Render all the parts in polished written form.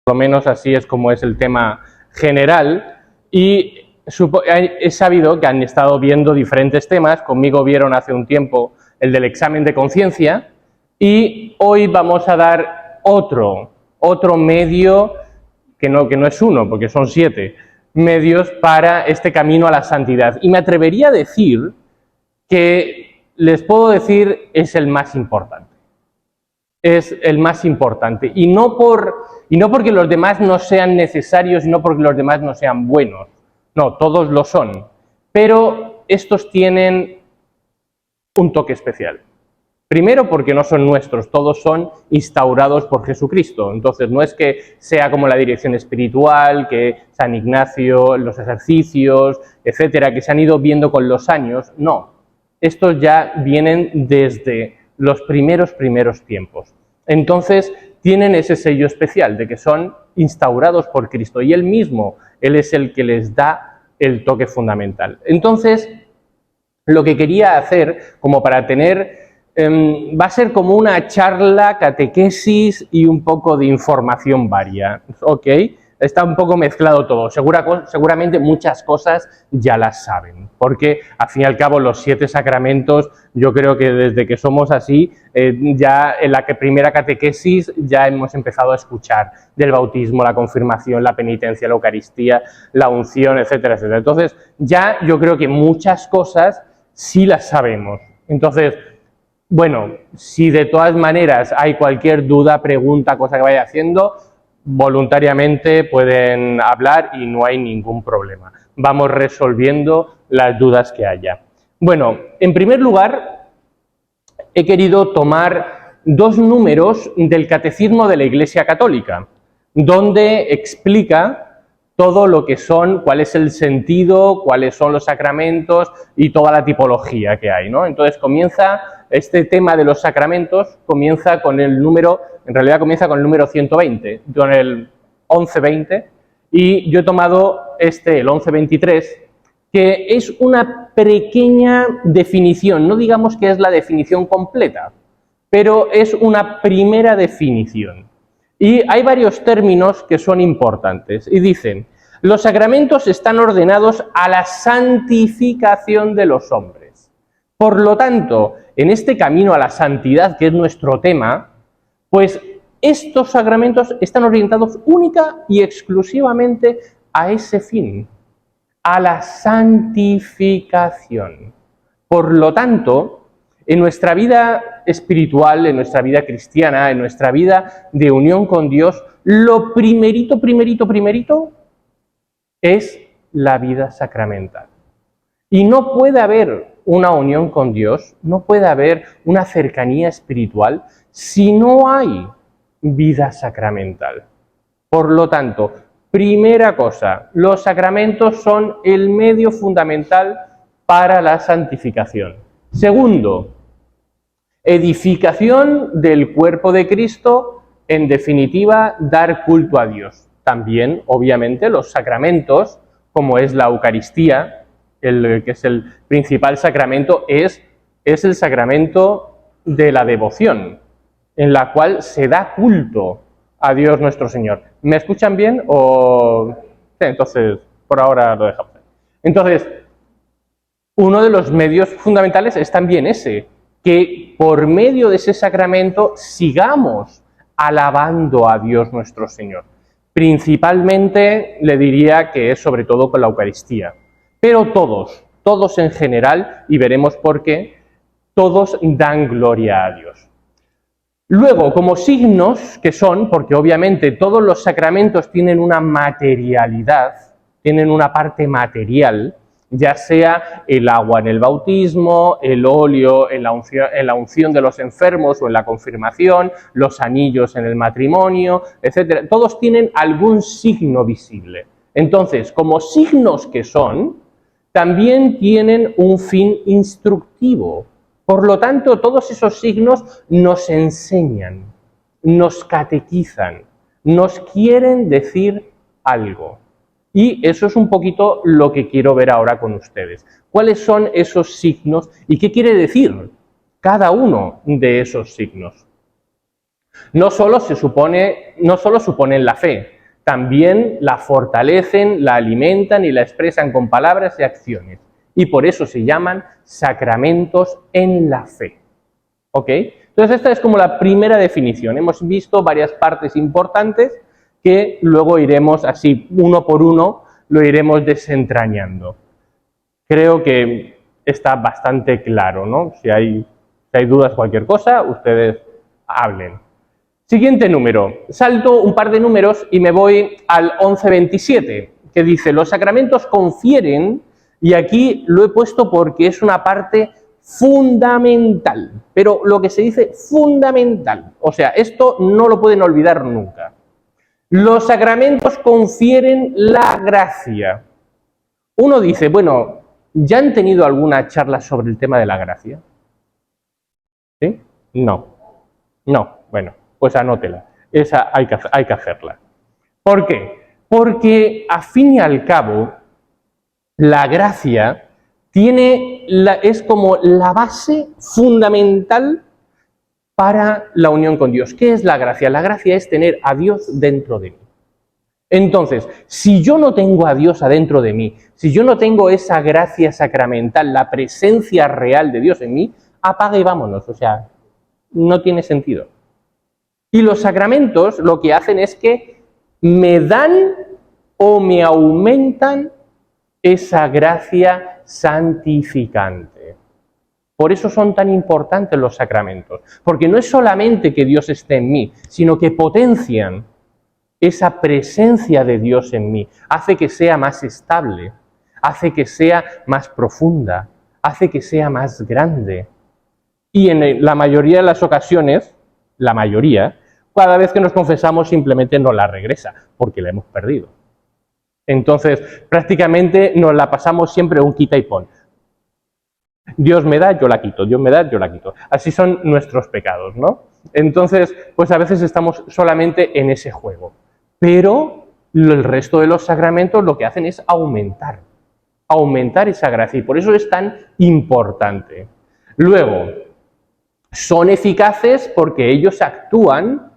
Por lo menos así es como es el tema general, y he sabido que han estado viendo diferentes temas. Conmigo vieron hace un tiempo el del examen de conciencia, y hoy vamos a dar otro medio, que no es uno, porque son 7 medios para este camino a la santidad. Y me atrevería a decir que, les puedo decir, es el más importante. Es el más importante. Y no porque los demás no sean necesarios, y no porque los demás no sean buenos. No, todos lo son. Pero estos tienen un toque especial. Primero porque no son nuestros, todos son instaurados por Jesucristo. Entonces no es que sea como la dirección espiritual, que San Ignacio, los ejercicios, etcétera, que se han ido viendo con los años. No, estos ya vienen desde los primeros tiempos. Entonces tienen ese sello especial de que son instaurados por Cristo, y Él mismo, Él es el que les da el toque fundamental. Entonces, lo que quería hacer, como para tener, va a ser como una charla, catequesis y un poco de información varia, ¿ok? Está un poco mezclado todo. Seguramente muchas cosas ya las saben, porque al fin y al cabo los 7 sacramentos, yo creo que desde que somos así, ya en la primera catequesis ya hemos empezado a escuchar del bautismo, la confirmación, la penitencia, la Eucaristía, la unción, etcétera, etcétera. Entonces ya yo creo que muchas cosas sí las sabemos. Entonces, bueno, si de todas maneras hay cualquier duda, pregunta, cosa que vaya haciendo, voluntariamente pueden hablar y no hay ningún problema. Vamos resolviendo las dudas que haya. Bueno, en primer lugar, he querido tomar 2 números del Catecismo de la Iglesia Católica, donde explica todo lo que son, cuál es el sentido, cuáles son los sacramentos y toda la tipología que hay, ¿no? Entonces comienza este tema de los sacramentos, comienza con el número 120, con el 1120, y yo he tomado el 1123, que es una pequeña definición, no digamos que es la definición completa, pero es una primera definición. Y hay varios términos que son importantes, y dicen: los sacramentos están ordenados a la santificación de los hombres. Por lo tanto, en este camino a la santidad, que es nuestro tema, pues estos sacramentos están orientados única y exclusivamente a ese fin, a la santificación. Por lo tanto, en nuestra vida espiritual, en nuestra vida cristiana, en nuestra vida de unión con Dios, lo primerito es la vida sacramental. Y no puede haber una unión con Dios, no puede haber una cercanía espiritual si no hay vida sacramental. Por lo tanto, primera cosa, los sacramentos son el medio fundamental para la santificación. Segundo, edificación del cuerpo de Cristo, en definitiva, dar culto a Dios. También, obviamente, los sacramentos, como es la Eucaristía, que es el principal sacramento, es el sacramento de la devoción, en la cual se da culto a Dios nuestro Señor. ¿Me escuchan bien? Sí, entonces, por ahora lo dejamos. Entonces, uno de los medios fundamentales es también ese, que por medio de ese sacramento sigamos alabando a Dios nuestro Señor. Principalmente le diría que es sobre todo con la Eucaristía, pero todos en general, y veremos por qué, todos dan gloria a Dios. Luego, como signos que son, porque obviamente todos los sacramentos tienen una materialidad, tienen una parte material, ya sea el agua en el bautismo, el óleo en la unción de los enfermos o en la confirmación, los anillos en el matrimonio, etc. Todos tienen algún signo visible. Entonces, como signos que son, también tienen un fin instructivo. Por lo tanto, todos esos signos nos enseñan, nos catequizan, nos quieren decir algo. Y eso es un poquito lo que quiero ver ahora con ustedes. ¿Cuáles son esos signos y qué quiere decir cada uno de esos signos? No solo suponen la fe, también la fortalecen, la alimentan y la expresan con palabras y acciones. Y por eso se llaman sacramentos en la fe. ¿Ok? Entonces esta es como la primera definición. Hemos visto varias partes importantes que luego iremos así, uno por uno, lo iremos desentrañando. Creo que está bastante claro, ¿no? Si hay dudas, cualquier cosa, ustedes hablen. Siguiente número. Salto un par de números y me voy al 1127, que dice, los sacramentos confieren, y aquí lo he puesto porque es una parte fundamental, pero lo que se dice fundamental, o sea, esto no lo pueden olvidar nunca. Los sacramentos confieren la gracia. Uno dice, bueno, ¿ya han tenido alguna charla sobre el tema de la gracia? ¿Sí? No. No, bueno, pues anótela. Esa hay que hacerla. ¿Por qué? Porque, a fin y al cabo, la gracia es como la base fundamental para la unión con Dios. ¿Qué es la gracia? La gracia es tener a Dios dentro de mí. Entonces, si yo no tengo a Dios adentro de mí, si yo no tengo esa gracia sacramental, la presencia real de Dios en mí, apaga y vámonos, o sea, no tiene sentido. Y los sacramentos lo que hacen es que me dan o me aumentan esa gracia santificante. Por eso son tan importantes los sacramentos, porque no es solamente que Dios esté en mí, sino que potencian esa presencia de Dios en mí, hace que sea más estable, hace que sea más profunda, hace que sea más grande. Y en la mayoría de las ocasiones, cada vez que nos confesamos simplemente nos la regresa, porque la hemos perdido. Entonces, prácticamente nos la pasamos siempre un quita y pon. Dios me da, yo la quito, Dios me da, yo la quito. Así son nuestros pecados, ¿no? Entonces, pues a veces estamos solamente en ese juego. Pero el resto de los sacramentos lo que hacen es aumentar esa gracia, y por eso es tan importante. Luego, son eficaces porque ellos actúan,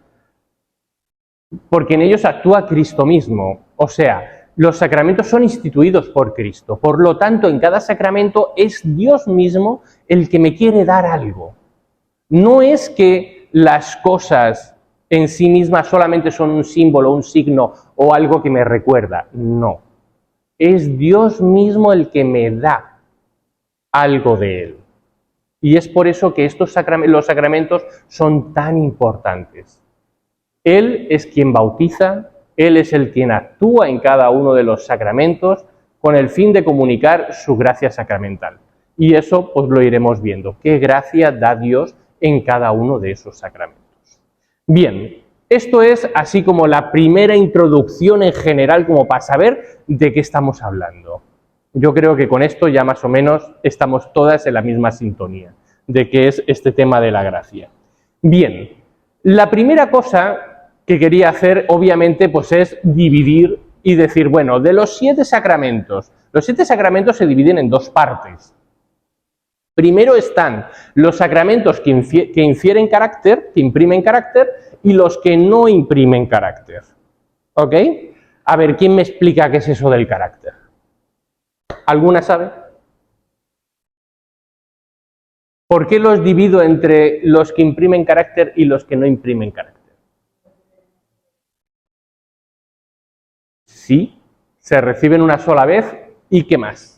porque en ellos actúa Cristo mismo. O sea, los sacramentos son instituidos por Cristo. Por lo tanto, en cada sacramento es Dios mismo el que me quiere dar algo. No es que las cosas en sí mismas solamente son un símbolo, un signo o algo que me recuerda. No. Es Dios mismo el que me da algo de Él. Y es por eso que los sacramentos son tan importantes. Él es quien bautiza, Él es el quien actúa en cada uno de los sacramentos con el fin de comunicar su gracia sacramental. Y eso pues lo iremos viendo, qué gracia da Dios en cada uno de esos sacramentos. Bien, esto es así como la primera introducción en general, como para saber de qué estamos hablando. Yo creo que con esto ya más o menos estamos todas en la misma sintonía de qué es este tema de la gracia. Bien, la primera cosa que quería hacer, obviamente, pues es dividir y decir, bueno, de los 7 sacramentos, los 7 sacramentos se dividen en 2 partes. Primero están los sacramentos que infieren carácter, que imprimen carácter, y los que no imprimen carácter. ¿Ok? A ver, ¿quién me explica qué es eso del carácter? ¿Alguna sabe? ¿Por qué los divido entre los que imprimen carácter y los que no imprimen carácter? Sí, se reciben una sola vez, ¿y qué más?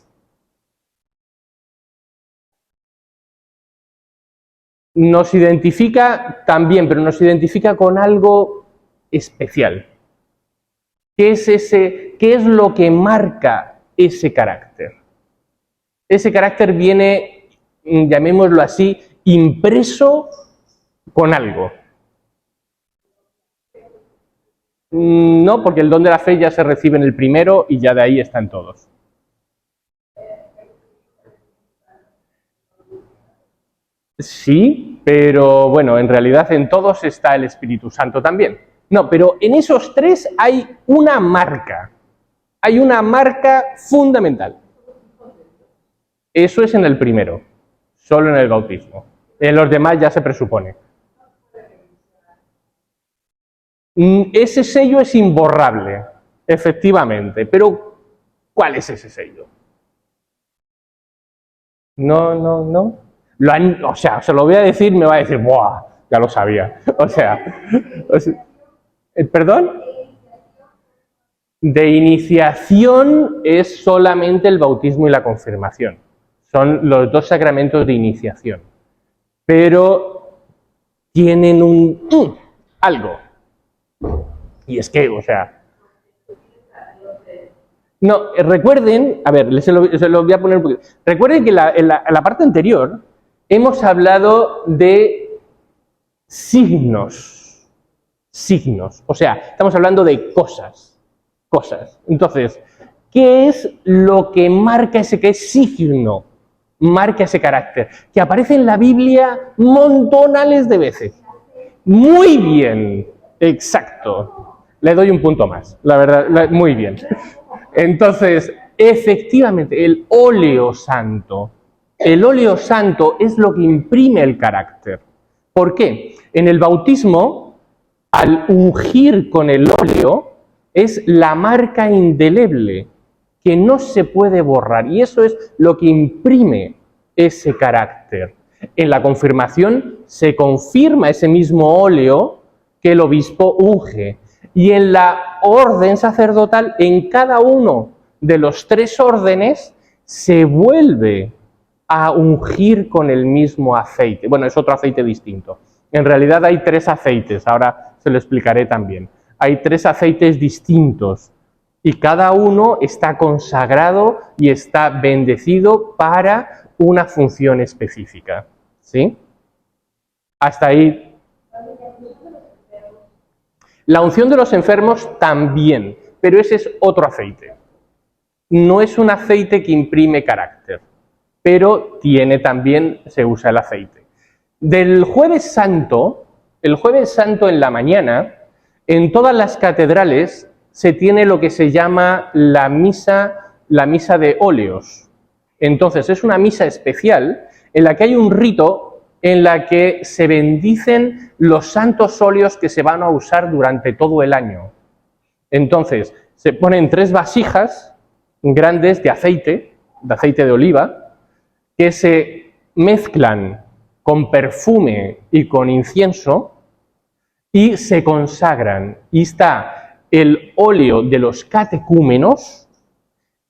Nos identifica también, pero nos identifica con algo especial. ¿Qué es lo que marca ese carácter? Ese carácter viene, llamémoslo así, impreso con algo. No, porque el don de la fe ya se recibe en el primero y ya de ahí están todos. Sí, pero bueno, en realidad en todos está el Espíritu Santo también. No, pero en esos 3 hay una marca. Hay una marca fundamental. Eso es en el primero, solo en el bautismo. En los demás ya se presupone. Ese sello es imborrable, efectivamente, pero ¿cuál es ese sello? No. O sea, se lo voy a decir, me va a decir, ¡buah! Ya lo sabía. O sea ¿perdón? De iniciación es solamente el bautismo y la confirmación. Son los dos sacramentos de iniciación. Pero tienen algo. Y es que, o sea... No, recuerden, a ver, se lo voy a poner un poquito. Recuerden que en la parte anterior hemos hablado de signos. Signos. O sea, estamos hablando de cosas. Entonces, ¿qué es lo que marca qué signo marca ese carácter? Que aparece en la Biblia montonales de veces. Muy bien, exacto. Le doy un punto más, la verdad, muy bien. Entonces, efectivamente, el óleo santo es lo que imprime el carácter. ¿Por qué? En el bautismo, al ungir con el óleo, es la marca indeleble que no se puede borrar, y eso es lo que imprime ese carácter. En la confirmación se confirma ese mismo óleo que el obispo unge, y en la orden sacerdotal, en cada uno de los 3 órdenes, se vuelve a ungir con el mismo aceite. Bueno, es otro aceite distinto. En realidad hay 3 aceites, ahora se lo explicaré también. Hay 3 aceites distintos y cada uno está consagrado y está bendecido para una función específica. ¿Sí? Hasta ahí. La unción de los enfermos también, pero ese es otro aceite. No es un aceite que imprime carácter, pero se usa el aceite. Del Jueves Santo, el Jueves Santo en la mañana, en todas las catedrales se tiene lo que se llama la misa de óleos. Entonces, es una misa especial en la que hay un rito en la que se bendicen los santos óleos que se van a usar durante todo el año. Entonces, se ponen 3 vasijas grandes de aceite de oliva, que se mezclan con perfume y con incienso y se consagran. Y está el óleo de los catecúmenos,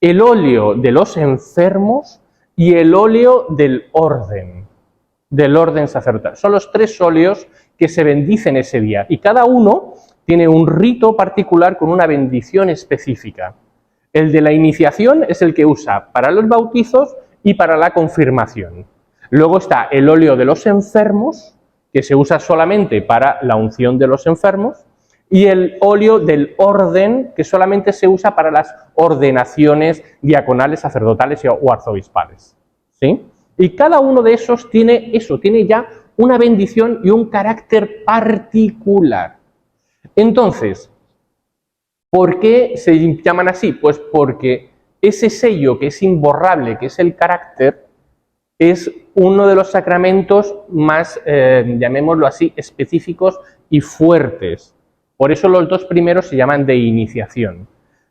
el óleo de los enfermos y el óleo del orden sacerdotal. Son los 3 óleos que se bendicen ese día y cada uno tiene un rito particular con una bendición específica. El de la iniciación es el que usa para los bautizos y para la confirmación. Luego está el óleo de los enfermos, que se usa solamente para la unción de los enfermos, y el óleo del orden, que solamente se usa para las ordenaciones diaconales, sacerdotales o arzobispales. ¿Sí? Y cada uno de esos tiene ya una bendición y un carácter particular. Entonces, ¿por qué se llaman así? Pues porque ese sello que es imborrable, que es el carácter, es uno de los sacramentos más, llamémoslo así, específicos y fuertes. Por eso los 2 primeros se llaman de iniciación.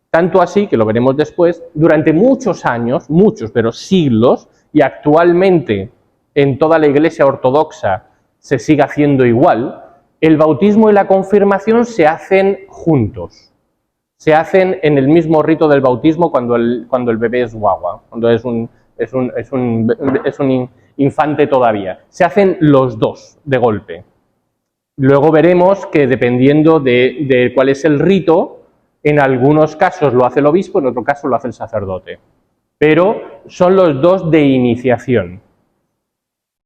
Tanto así, que lo veremos después, durante muchos años, pero siglos, y actualmente en toda la Iglesia ortodoxa se sigue haciendo igual, el bautismo y la confirmación se hacen juntos. Se hacen en el mismo rito del bautismo cuando el bebé es guagua, cuando es un infante todavía. Se hacen los 2 de golpe. Luego veremos que dependiendo de cuál es el rito, en algunos casos lo hace el obispo, en otro caso lo hace el sacerdote. Pero son los 2 de iniciación.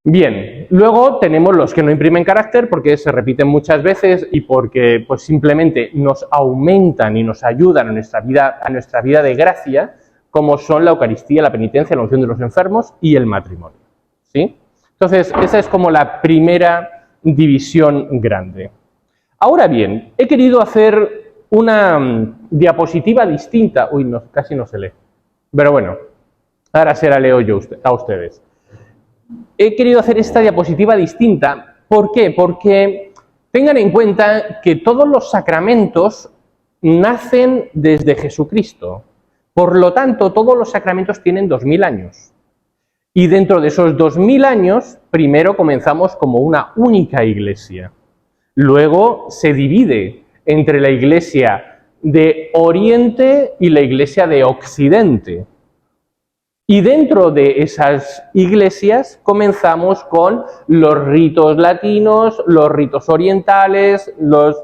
Bien, luego tenemos los que no imprimen carácter porque se repiten muchas veces y porque pues, simplemente nos aumentan y nos ayudan a nuestra vida de gracia, como son la Eucaristía, la penitencia, la unción de los enfermos y el matrimonio. ¿Sí? Entonces, esa es como la primera división grande. Ahora bien, he querido hacer una diapositiva distinta. Uy, no, casi no se lee. Pero bueno, ahora se la leo yo a ustedes. He querido hacer esta diapositiva distinta. ¿Por qué? Porque Tengan en cuenta que todos los sacramentos nacen desde Jesucristo. Por lo tanto, todos los sacramentos tienen 2000 años. Y dentro de esos 2000 años, primero comenzamos como una única iglesia. Luego se divide entre la iglesia de Oriente y la iglesia de Occidente. Y dentro de esas iglesias comenzamos con los ritos latinos, los ritos orientales, las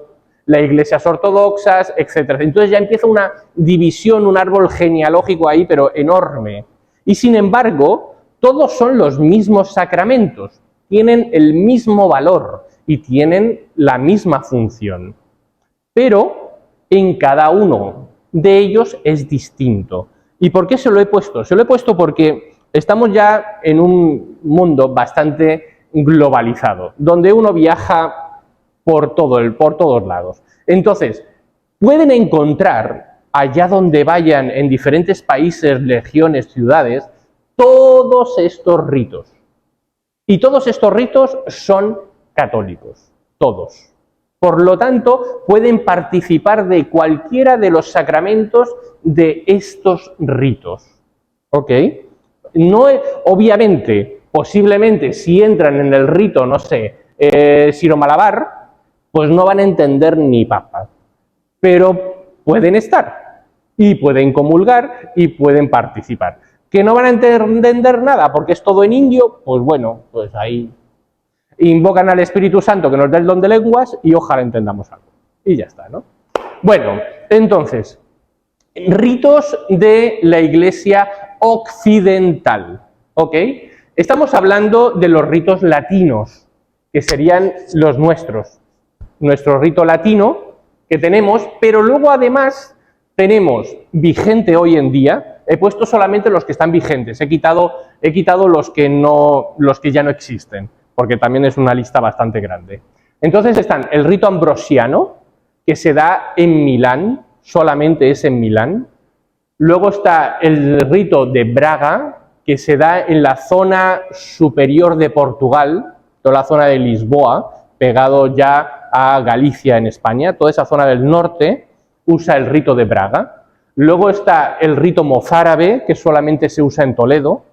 iglesias ortodoxas, etc. Entonces ya empieza una división, un árbol genealógico ahí, pero enorme. Y sin embargo, todos son los mismos sacramentos, tienen el mismo valor y tienen la misma función. Pero en cada uno de ellos es distinto. ¿Y por qué se lo he puesto? Se lo he puesto porque estamos ya en un mundo bastante globalizado, donde uno viaja por todos lados. Entonces, pueden encontrar, allá donde vayan, en diferentes países, regiones, ciudades, todos estos ritos. Y todos estos ritos son católicos, todos. Por lo tanto, pueden participar de cualquiera de los sacramentos de estos ritos. ¿Ok? No, obviamente, posiblemente, si entran en el rito, no sé, siro-malabar, pues no van a entender ni papa. Pero pueden estar, y pueden comulgar, y pueden participar. ¿Que no van a entender nada porque es todo en indio? Pues bueno, pues ahí invocan al Espíritu Santo que nos dé el don de lenguas y ojalá entendamos algo. Y ya está, ¿no? Bueno, entonces, ritos de la Iglesia occidental, ¿ok? Estamos hablando de los ritos latinos, que serían los nuestros. Nuestro rito latino que tenemos, pero luego además tenemos vigente hoy en día, he puesto solamente los que están vigentes, he quitado los que ya no existen, porque también es una lista bastante grande. Entonces están el rito ambrosiano, que se da en Milán, solamente es en Milán. Luego está el rito de Braga, que se da en la zona superior de Portugal, toda la zona de Lisboa, pegado ya a Galicia en España, toda esa zona del norte usa el rito de Braga. Luego está el rito mozárabe, que solamente se usa en Toledo,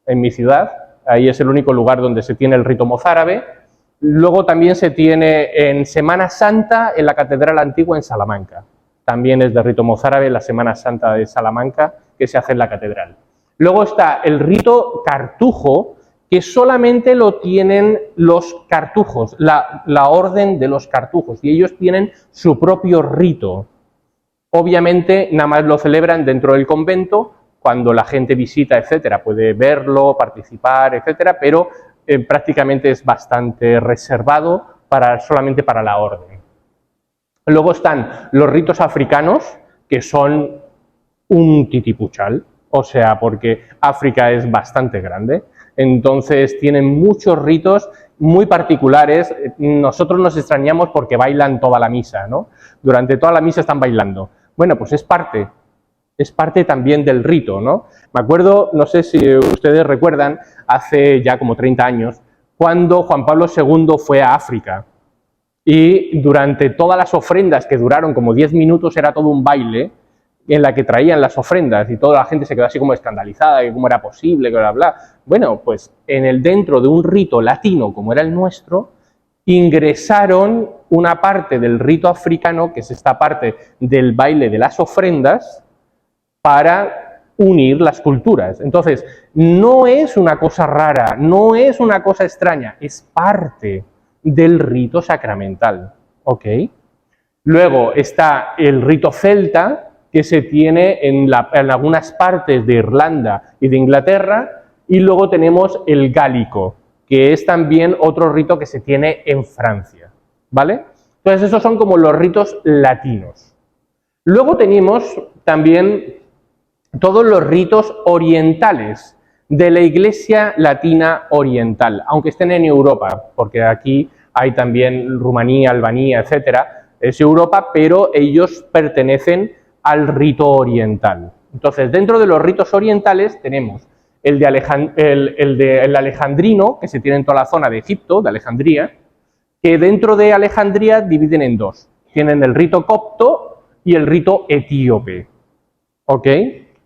en mi ciudad. Ahí es el único lugar donde se tiene el rito mozárabe. Luego también se tiene en Semana Santa en la Catedral Antigua en Salamanca. También es de rito mozárabe la Semana Santa de Salamanca que se hace en la catedral. Luego está el rito cartujo, que solamente lo tienen los cartujos, la orden de los cartujos, y ellos tienen su propio rito. Obviamente nada más lo celebran dentro del convento, cuando la gente visita, etcétera, puede verlo, participar, etcétera, pero prácticamente es bastante reservado solamente para la orden. Luego están los ritos africanos, que son un titipuchal, o sea, porque África es bastante grande, entonces tienen muchos ritos muy particulares. Nosotros nos extrañamos porque bailan toda la misa, ¿no? Durante toda la misa están bailando. Bueno, pues es parte también del rito, ¿no? Me acuerdo, no sé si ustedes recuerdan, hace ya como 30 años, cuando Juan Pablo II fue a África y durante todas las ofrendas, que duraron como 10 minutos, era todo un baile en la que traían las ofrendas y toda la gente se quedó así como escandalizada, que cómo era posible, que bla, bla. Bueno, pues dentro de un rito latino como era el nuestro, ingresaron una parte del rito africano, que es esta parte del baile de las ofrendas, para unir las culturas. Entonces, no es una cosa rara, no es una cosa extraña, es parte del rito sacramental, ¿ok? Luego está el rito celta, que se tiene en algunas partes de Irlanda y de Inglaterra, y luego tenemos el gálico, que es también otro rito que se tiene en Francia, ¿vale? Entonces, esos son como los ritos latinos. Luego tenemos también todos los ritos orientales de la Iglesia Latina Oriental, aunque estén en Europa, porque aquí hay también Rumanía, Albania, etcétera, es Europa, pero ellos pertenecen al rito oriental. Entonces, dentro de los ritos orientales tenemos el alejandrino, que se tiene en toda la zona de Egipto, de Alejandría, que dentro de Alejandría dividen en dos. Tienen el rito copto y el rito etíope. ¿Ok?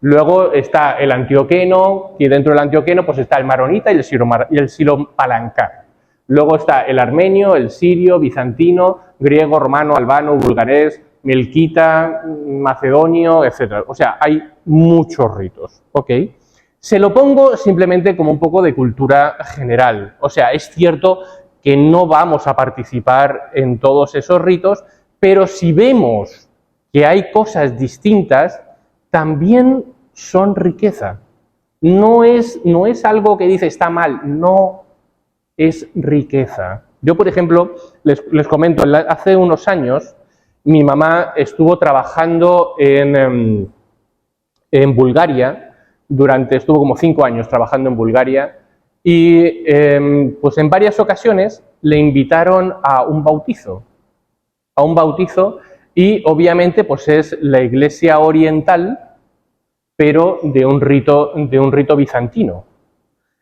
Luego está el antioqueno, y dentro del antioqueno pues está el maronita y el siro-palancar. Luego está el armenio, el sirio, bizantino, griego, romano, albano, bulgarés, melquita, macedonio, etc. O sea, hay muchos ritos. ¿Ok? Se lo pongo simplemente como un poco de cultura general. O sea, es cierto que no vamos a participar en todos esos ritos, pero si vemos que hay cosas distintas, también son riqueza. No es algo que dice está mal, no, es riqueza. Yo, por ejemplo, les comento, hace unos años mi mamá estuvo trabajando en Bulgaria, estuvo como 5 años trabajando en Bulgaria y pues en varias ocasiones le invitaron a un bautizo y obviamente pues es la iglesia oriental, pero de un rito bizantino.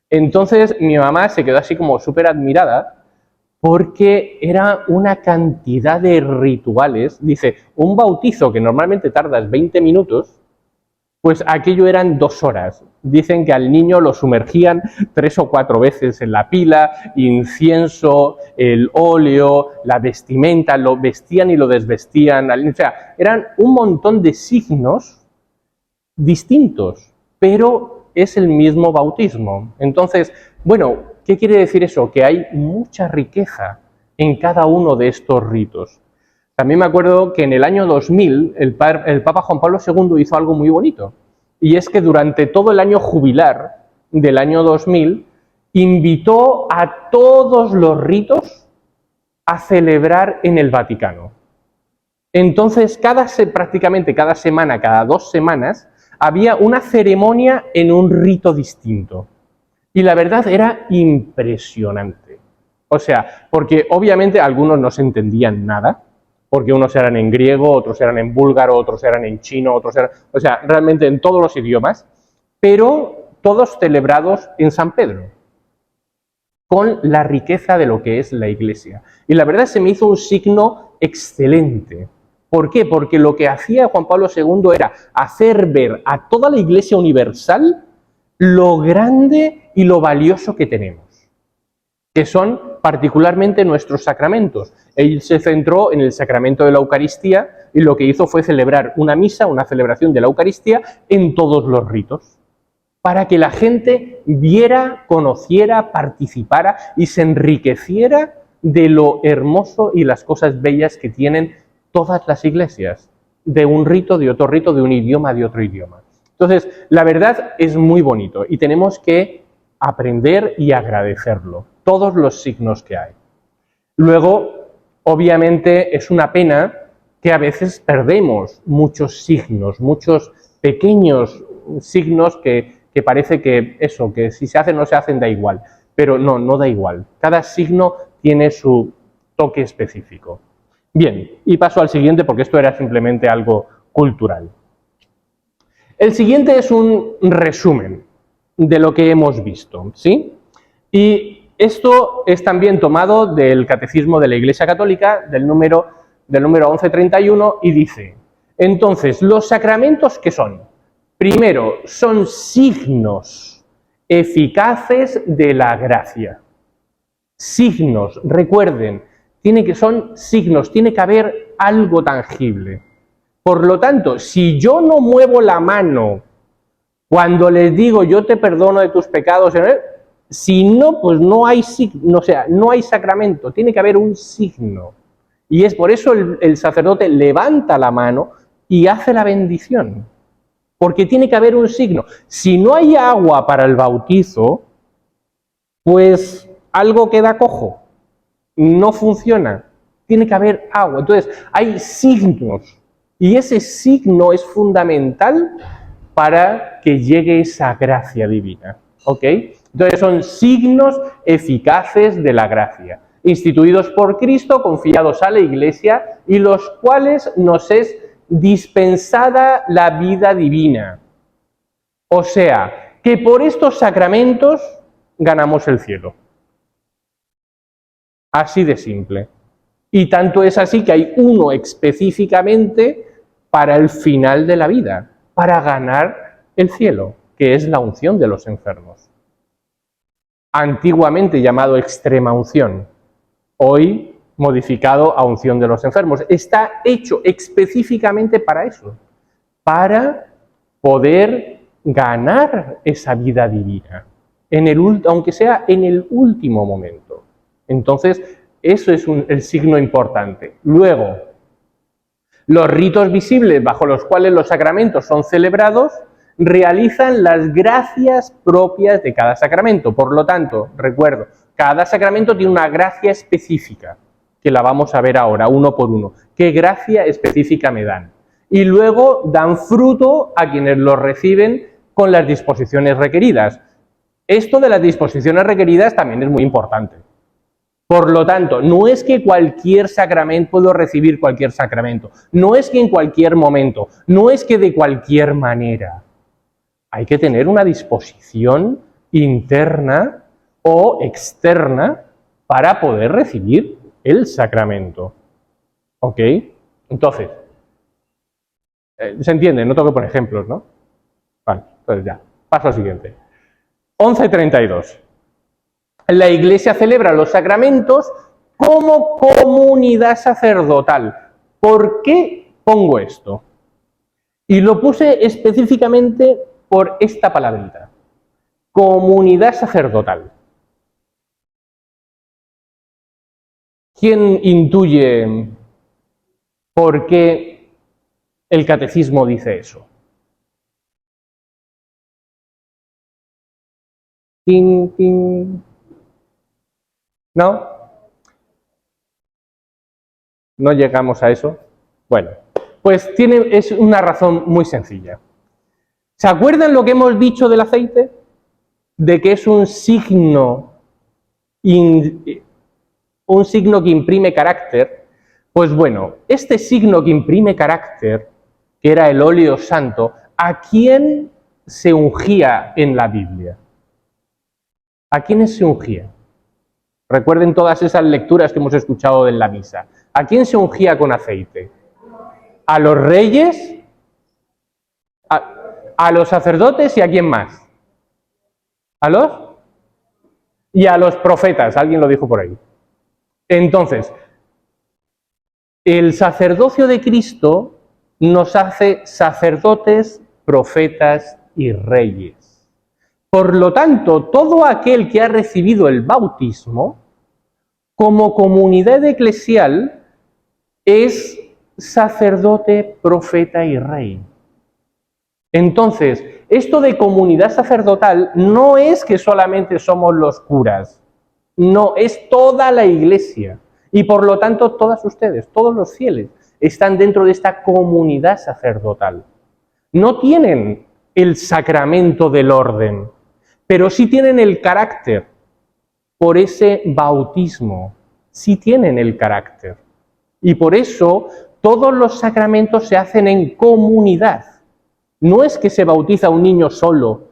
Entonces mi mamá se quedó así como súper admirada porque era una cantidad de rituales. Dice, un bautizo que normalmente tardas 20 minutos, pues aquello eran 2 horas. Dicen que al niño lo sumergían 3 o 4 veces en la pila, incienso, el óleo, la vestimenta, lo vestían y lo desvestían. O sea, eran un montón de signos distintos, pero es el mismo bautismo. Entonces, bueno, ¿qué quiere decir eso? Que hay mucha riqueza en cada uno de estos ritos. También me acuerdo que en el año 2000 el Papa Juan Pablo II hizo algo muy bonito, y es que durante todo el año jubilar del año 2000 invitó a todos los ritos a celebrar en el Vaticano. Entonces, prácticamente cada semana, cada 2 semanas, había una ceremonia en un rito distinto. Y la verdad era impresionante. O sea, porque obviamente algunos no se entendían nada, porque unos eran en griego, otros eran en búlgaro, otros eran en chino, o sea, realmente en todos los idiomas, pero todos celebrados en San Pedro, con la riqueza de lo que es la Iglesia. Y la verdad se me hizo un signo excelente. ¿Por qué? Porque lo que hacía Juan Pablo II era hacer ver a toda la Iglesia universal lo grande y lo valioso que tenemos, que son particularmente nuestros sacramentos. Él se centró en el sacramento de la Eucaristía y lo que hizo fue celebrar una misa, una celebración de la Eucaristía en todos los ritos, para que la gente viera, conociera, participara y se enriqueciera de lo hermoso y las cosas bellas que tienen todas las iglesias, de un rito, de otro rito, de un idioma, de otro idioma. Entonces, la verdad es muy bonito y tenemos que aprender y agradecerlo, todos los signos que hay. Luego, obviamente, es una pena que a veces perdemos muchos signos, muchos pequeños signos que parece que eso, que si se hacen o no se hacen da igual, pero no da igual. Cada signo tiene su toque específico. Bien, y paso al siguiente porque esto era simplemente algo cultural. El siguiente es un resumen de lo que hemos visto, ¿sí? Y esto es también tomado del Catecismo de la Iglesia Católica, del número 1131, y dice, entonces, los sacramentos, ¿qué son? Primero, son signos eficaces de la gracia. Signos, recuerden, son signos, tiene que haber algo tangible. Por lo tanto, si yo no muevo la mano cuando les digo yo te perdono de tus pecados, si no, pues no hay signo, o sea, no hay sacramento, tiene que haber un signo. Y es por eso el sacerdote levanta la mano y hace la bendición, porque tiene que haber un signo. Si no hay agua para el bautizo, pues algo queda cojo, no funciona, tiene que haber agua. Entonces, hay signos. Y ese signo es fundamental para que llegue esa gracia divina. ¿Ok? Entonces son signos eficaces de la gracia, instituidos por Cristo, confiados a la Iglesia, y los cuales nos es dispensada la vida divina. O sea, que por estos sacramentos ganamos el cielo. Así de simple. Y tanto es así que hay uno específicamente para el final de la vida, para ganar el cielo, que es la unción de los enfermos. Antiguamente llamado extrema unción, hoy modificado a unción de los enfermos. Está hecho específicamente para eso, para poder ganar esa vida divina, aunque sea en el último momento. Entonces, eso es el signo importante. Luego, los ritos visibles bajo los cuales los sacramentos son celebrados realizan las gracias propias de cada sacramento. Por lo tanto, recuerdo, cada sacramento tiene una gracia específica, que la vamos a ver ahora, uno por uno. ¿Qué gracia específica me dan? Y luego dan fruto a quienes los reciben con las disposiciones requeridas. Esto de las disposiciones requeridas también es muy importante. Por lo tanto, no es que cualquier sacramento puedo recibir cualquier sacramento, no es que en cualquier momento, no es que de cualquier manera. Hay que tener una disposición interna o externa para poder recibir el sacramento. ¿Ok? Entonces, ¿se entiende? No tengo que poner ejemplos, ¿no? Vale, entonces ya. Paso al siguiente. 11:32. La Iglesia celebra los sacramentos como comunidad sacerdotal. ¿Por qué pongo esto? Y lo puse específicamente por esta palabrita. Comunidad sacerdotal. ¿Quién intuye por qué el catecismo dice eso? Tin, tin. ¿No? ¿No llegamos a eso? Bueno, pues es una razón muy sencilla. ¿Se acuerdan lo que hemos dicho del aceite? De que es un signo que imprime carácter. Pues bueno, este signo que imprime carácter, que era el óleo santo, ¿a quién se ungía en la Biblia? ¿A quiénes se ungía? Recuerden todas esas lecturas que hemos escuchado en la misa. ¿A quién se ungía con aceite? ¿A los reyes? ¿A los sacerdotes y a quién más? ¿A los? Y a los profetas, alguien lo dijo por ahí. Entonces, el sacerdocio de Cristo nos hace sacerdotes, profetas y reyes. Por lo tanto, todo aquel que ha recibido el bautismo, como comunidad eclesial, es sacerdote, profeta y rey. Entonces, esto de comunidad sacerdotal no es que solamente somos los curas, no, es toda la Iglesia. Y por lo tanto, todas ustedes, todos los fieles, están dentro de esta comunidad sacerdotal. No tienen el sacramento del orden, pero sí tienen el carácter. Por ese bautismo, sí tienen el carácter. Y por eso todos los sacramentos se hacen en comunidad. No es que se bautiza un niño solo,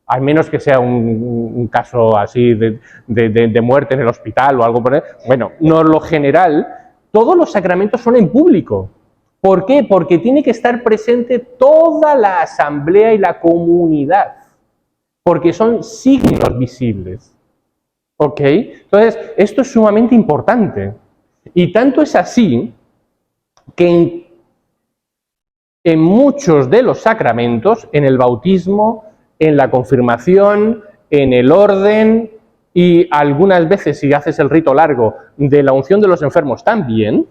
al menos que sea un caso así de muerte en el hospital o algo por ahí. Bueno, no, lo general, todos los sacramentos son en público. ¿Por qué? Porque tiene que estar presente toda la asamblea y la comunidad, porque son signos visibles. ¿Ok? Entonces, esto es sumamente importante. Y tanto es así que en muchos de los sacramentos, en el bautismo, en la confirmación, en el orden y algunas veces, si haces el rito largo, de la unción de los enfermos también,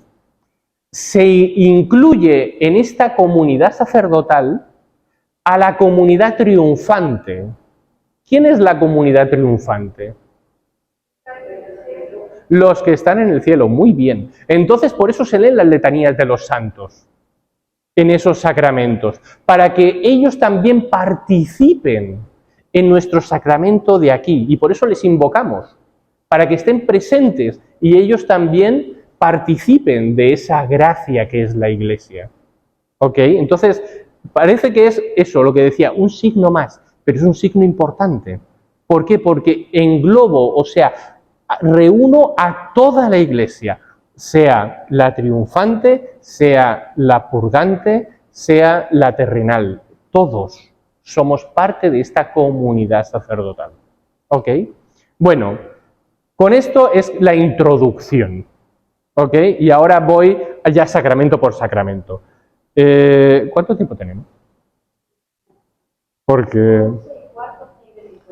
se incluye en esta comunidad sacerdotal a la comunidad triunfante. ¿Quién es la comunidad triunfante? Los que están en el cielo, muy bien. Entonces, por eso se leen las letanías de los santos en esos sacramentos, para que ellos también participen en nuestro sacramento de aquí. Y por eso les invocamos, para que estén presentes y ellos también participen de esa gracia que es la Iglesia. ¿Ok? Entonces, parece que es eso, lo que decía, un signo más, pero es un signo importante. ¿Por qué? Porque englobo, o sea, reúno a toda la Iglesia, sea la triunfante, sea la purgante, sea la terrenal. Todos somos parte de esta comunidad sacerdotal. ¿Ok? Bueno, con esto es la introducción. ¿Ok? Y ahora voy ya sacramento por sacramento. ¿Cuánto tiempo tenemos? Porque...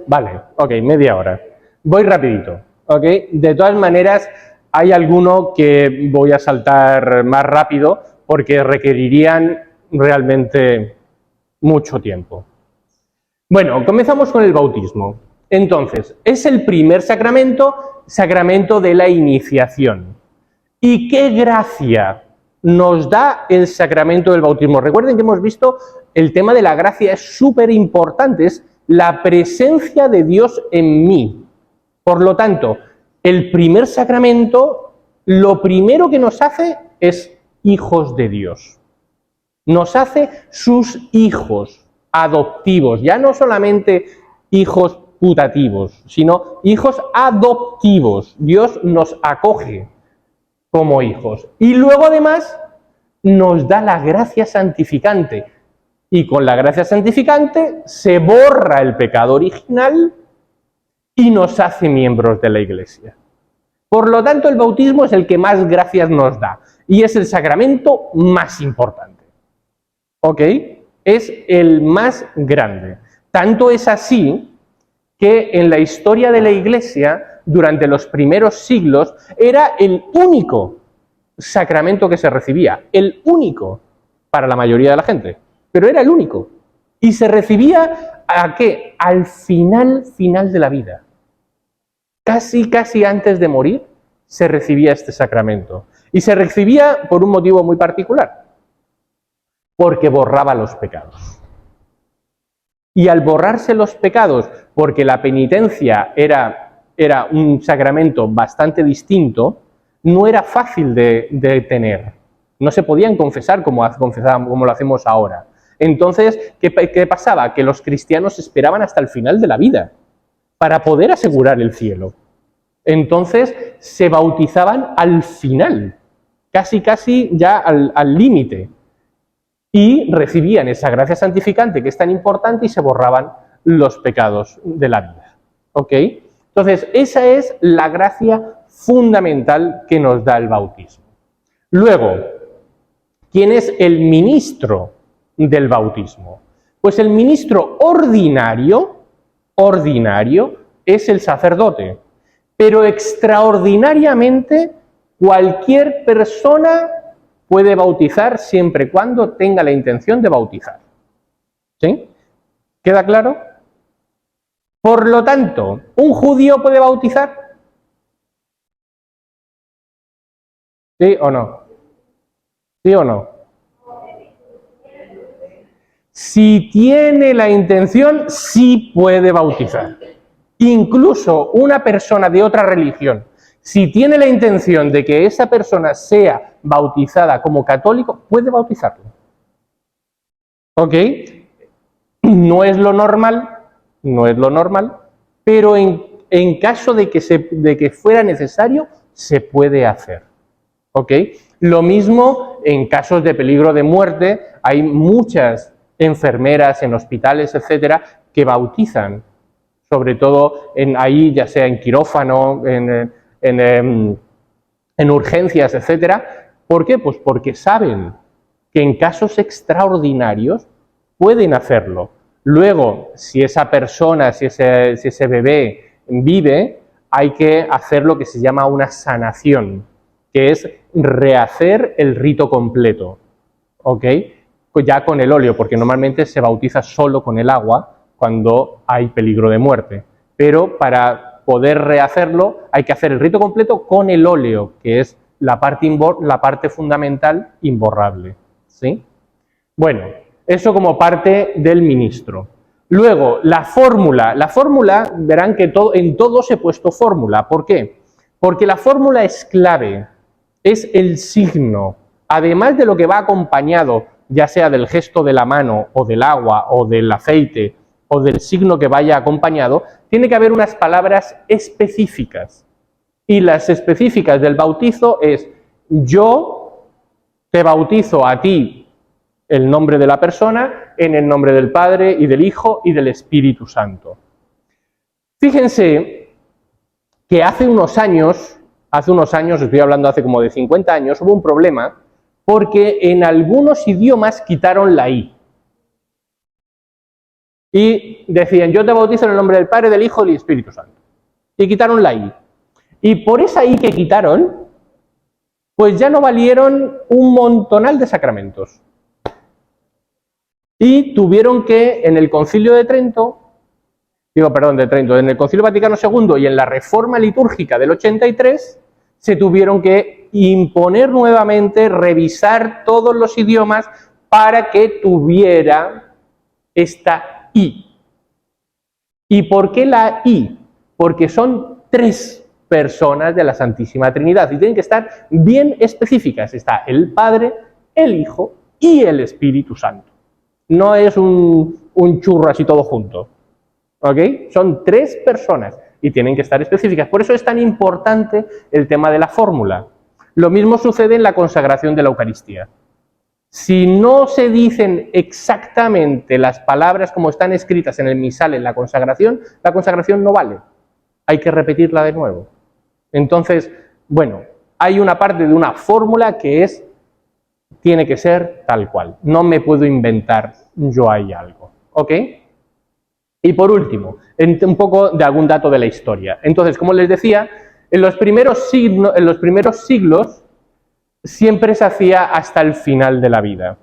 Vale, ok, media hora. Voy rapidito, ¿ok? De todas maneras, hay alguno que voy a saltar más rápido porque requerirían realmente mucho tiempo. Bueno, comenzamos con el bautismo. Entonces, es el primer sacramento, sacramento de la iniciación. ¿Y qué gracia nos da el sacramento del bautismo? Recuerden que hemos visto el tema de la gracia, es súper importante, es la presencia de Dios en mí. Por lo tanto, el primer sacramento, lo primero que nos hace es hijos de Dios. Nos hace sus hijos adoptivos, ya no solamente hijos putativos, sino hijos adoptivos. Dios nos acoge como hijos. Y luego además nos da la gracia santificante. Y con la gracia santificante se borra el pecado original y nos hace miembros de la Iglesia. Por lo tanto, el bautismo es el que más gracias nos da y es el sacramento más importante. ¿Ok? Es el más grande. Tanto es así que en la historia de la Iglesia, durante los primeros siglos, era el único sacramento que se recibía, el único para la mayoría de la gente, pero era el único. Y se recibía ¿a qué? Al final de la vida. Casi antes de morir se recibía este sacramento. Y se recibía por un motivo muy particular, porque borraba los pecados. Y al borrarse los pecados, porque la penitencia era un sacramento bastante distinto, no era fácil de tener. No se podían confesar como lo hacemos ahora. Entonces, ¿qué pasaba? Que los cristianos esperaban hasta el final de la vida para poder asegurar el cielo. Entonces, se bautizaban al final, casi ya al límite. Y recibían esa gracia santificante que es tan importante y se borraban los pecados de la vida. ¿Ok? Entonces, esa es la gracia fundamental que nos da el bautismo. Luego, ¿quién es el ministro del bautismo? Pues el ministro ordinario es el sacerdote, pero extraordinariamente cualquier persona puede bautizar siempre y cuando tenga la intención de bautizar. ¿Sí? ¿Queda claro? Por lo tanto, ¿un judío puede bautizar? ¿Sí o no? ¿Sí o no? Si tiene la intención, sí puede bautizar. Incluso una persona de otra religión, si tiene la intención de que esa persona sea bautizada como católico, puede bautizarlo. ¿Ok? No es lo normal, pero en caso de que fuera necesario, se puede hacer. ¿Ok? Lo mismo en casos de peligro de muerte, hay muchas enfermeras en hospitales, etcétera, que bautizan, sobre todo ahí, ya sea en quirófano, en urgencias, etcétera. ¿Por qué? Pues porque saben que en casos extraordinarios pueden hacerlo. Luego, si esa persona, si ese bebé vive, hay que hacer lo que se llama una sanación, que es rehacer el rito completo, ¿ok? Ya con el óleo, porque normalmente se bautiza solo con el agua cuando hay peligro de muerte. Pero para poder rehacerlo hay que hacer el rito completo con el óleo, que es la parte fundamental imborrable, ¿sí? Bueno, eso como parte del ministro. Luego, la fórmula. La fórmula, verán que en todos he puesto fórmula. ¿Por qué? Porque la fórmula es clave, es el signo. Además de lo que va acompañado, ya sea del gesto de la mano, o del agua, o del aceite, o del signo que vaya acompañado, tiene que haber unas palabras específicas. Y las específicas del bautizo es: yo te bautizo a ti el nombre de la persona, en el nombre del Padre y del Hijo y del Espíritu Santo. Fíjense que hace unos años, estoy hablando hace como de 50 años, hubo un problema porque en algunos idiomas quitaron la I. Y decían: yo te bautizo en el nombre del Padre, del Hijo y del Espíritu Santo. Y quitaron la I. Y por esa I que quitaron, pues ya no valieron un montonal de sacramentos. Y tuvieron que, en el Concilio de Trento, en el Concilio Vaticano II y en la Reforma Litúrgica del 83, se tuvieron que imponer nuevamente, revisar todos los idiomas para que tuviera esta I. ¿Y por qué la I? Porque son 3 personas de la Santísima Trinidad y tienen que estar bien específicas. Está el Padre, el Hijo y el Espíritu Santo. No es un churro así todo junto. ¿Ok? Son 3 personas y tienen que estar específicas. Por eso es tan importante el tema de la fórmula. Lo mismo sucede en la consagración de la Eucaristía. Si no se dicen exactamente las palabras como están escritas en el misal en la consagración no vale. Hay que repetirla de nuevo. Entonces, bueno, hay una parte de una fórmula que tiene que ser tal cual. No me puedo inventar yo ahí algo. ¿Ok? Y por último, un poco de algún dato de la historia. Entonces, como les decía, en los primeros siglos siempre se hacía hasta el final de la vida.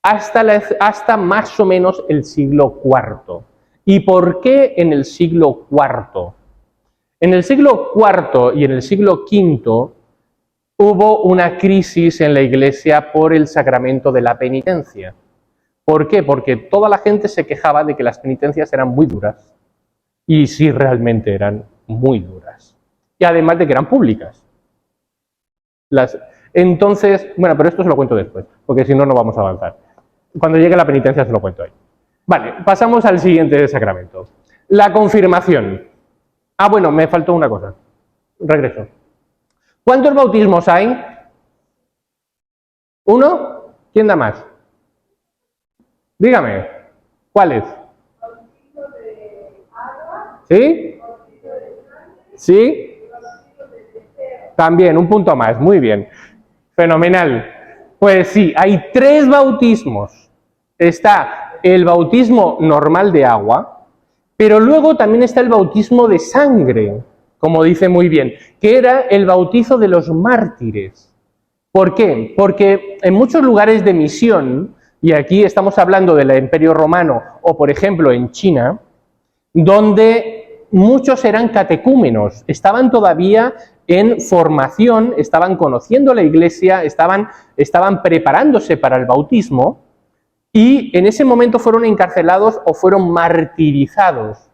Hasta más o menos el siglo IV. ¿Y por qué en el siglo IV? En el siglo IV y en el siglo V hubo una crisis en la Iglesia por el sacramento de la penitencia. ¿Por qué? Porque toda la gente se quejaba de que las penitencias eran muy duras. Y sí, realmente eran muy duras. Y además de que eran públicas. Entonces, bueno, pero esto se lo cuento después, porque si no, no vamos a avanzar. Cuando llegue la penitencia se lo cuento ahí. Vale, pasamos al siguiente sacramento. La confirmación. Ah, bueno, me faltó una cosa. Regreso. ¿Cuántos bautismos hay? ¿1? ¿Quién da más? Dígame. ¿Cuáles? ¿Sí? ¿Sí? También, un punto más. Muy bien. Fenomenal. Pues sí, hay 3 bautismos. Está el bautismo normal de agua, pero luego también está el bautismo de sangre, como dice muy bien, que era el bautizo de los mártires. ¿Por qué? Porque en muchos lugares de misión, y aquí estamos hablando del Imperio Romano o por ejemplo en China, donde muchos eran catecúmenos, estaban todavía en formación, estaban conociendo la Iglesia, estaban preparándose para el bautismo, y en ese momento fueron encarcelados o fueron martirizados,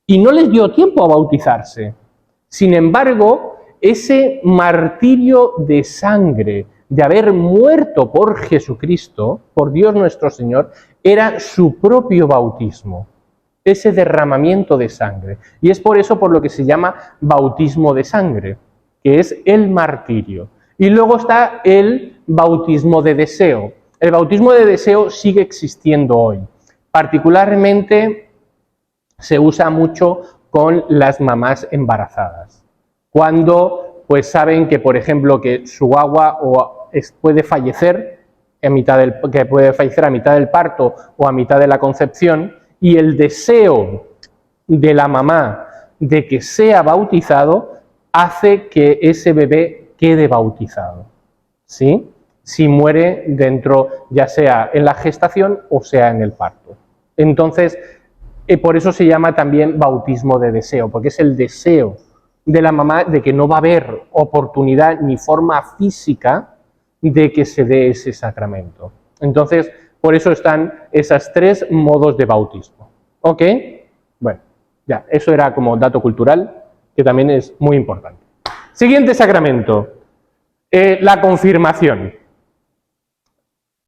y no les dio tiempo a bautizarse. Sin embargo, ese martirio de sangre, de haber muerto por Jesucristo, por Dios nuestro Señor, era su propio bautismo, ese derramamiento de sangre. Y es por eso por lo que se llama bautismo de sangre, que es el martirio. Y luego está el bautismo de deseo. El bautismo de deseo sigue existiendo hoy. Particularmente se usa mucho con las mamás embarazadas. Cuando pues saben que, por ejemplo, que su guagua puede fallecer a mitad del parto o a mitad de la concepción, y el deseo de la mamá de que sea bautizado hace que ese bebé quede bautizado, ¿sí? Si muere dentro, ya sea en la gestación o sea en el parto. Entonces, por eso se llama también bautismo de deseo, porque es el deseo de la mamá de que no va a haber oportunidad ni forma física de que se dé ese sacramento. Entonces, por eso están esos 3 modos de bautismo. ¿Ok? Bueno, ya, eso era como dato cultural, que también es muy importante. Siguiente sacramento, la confirmación.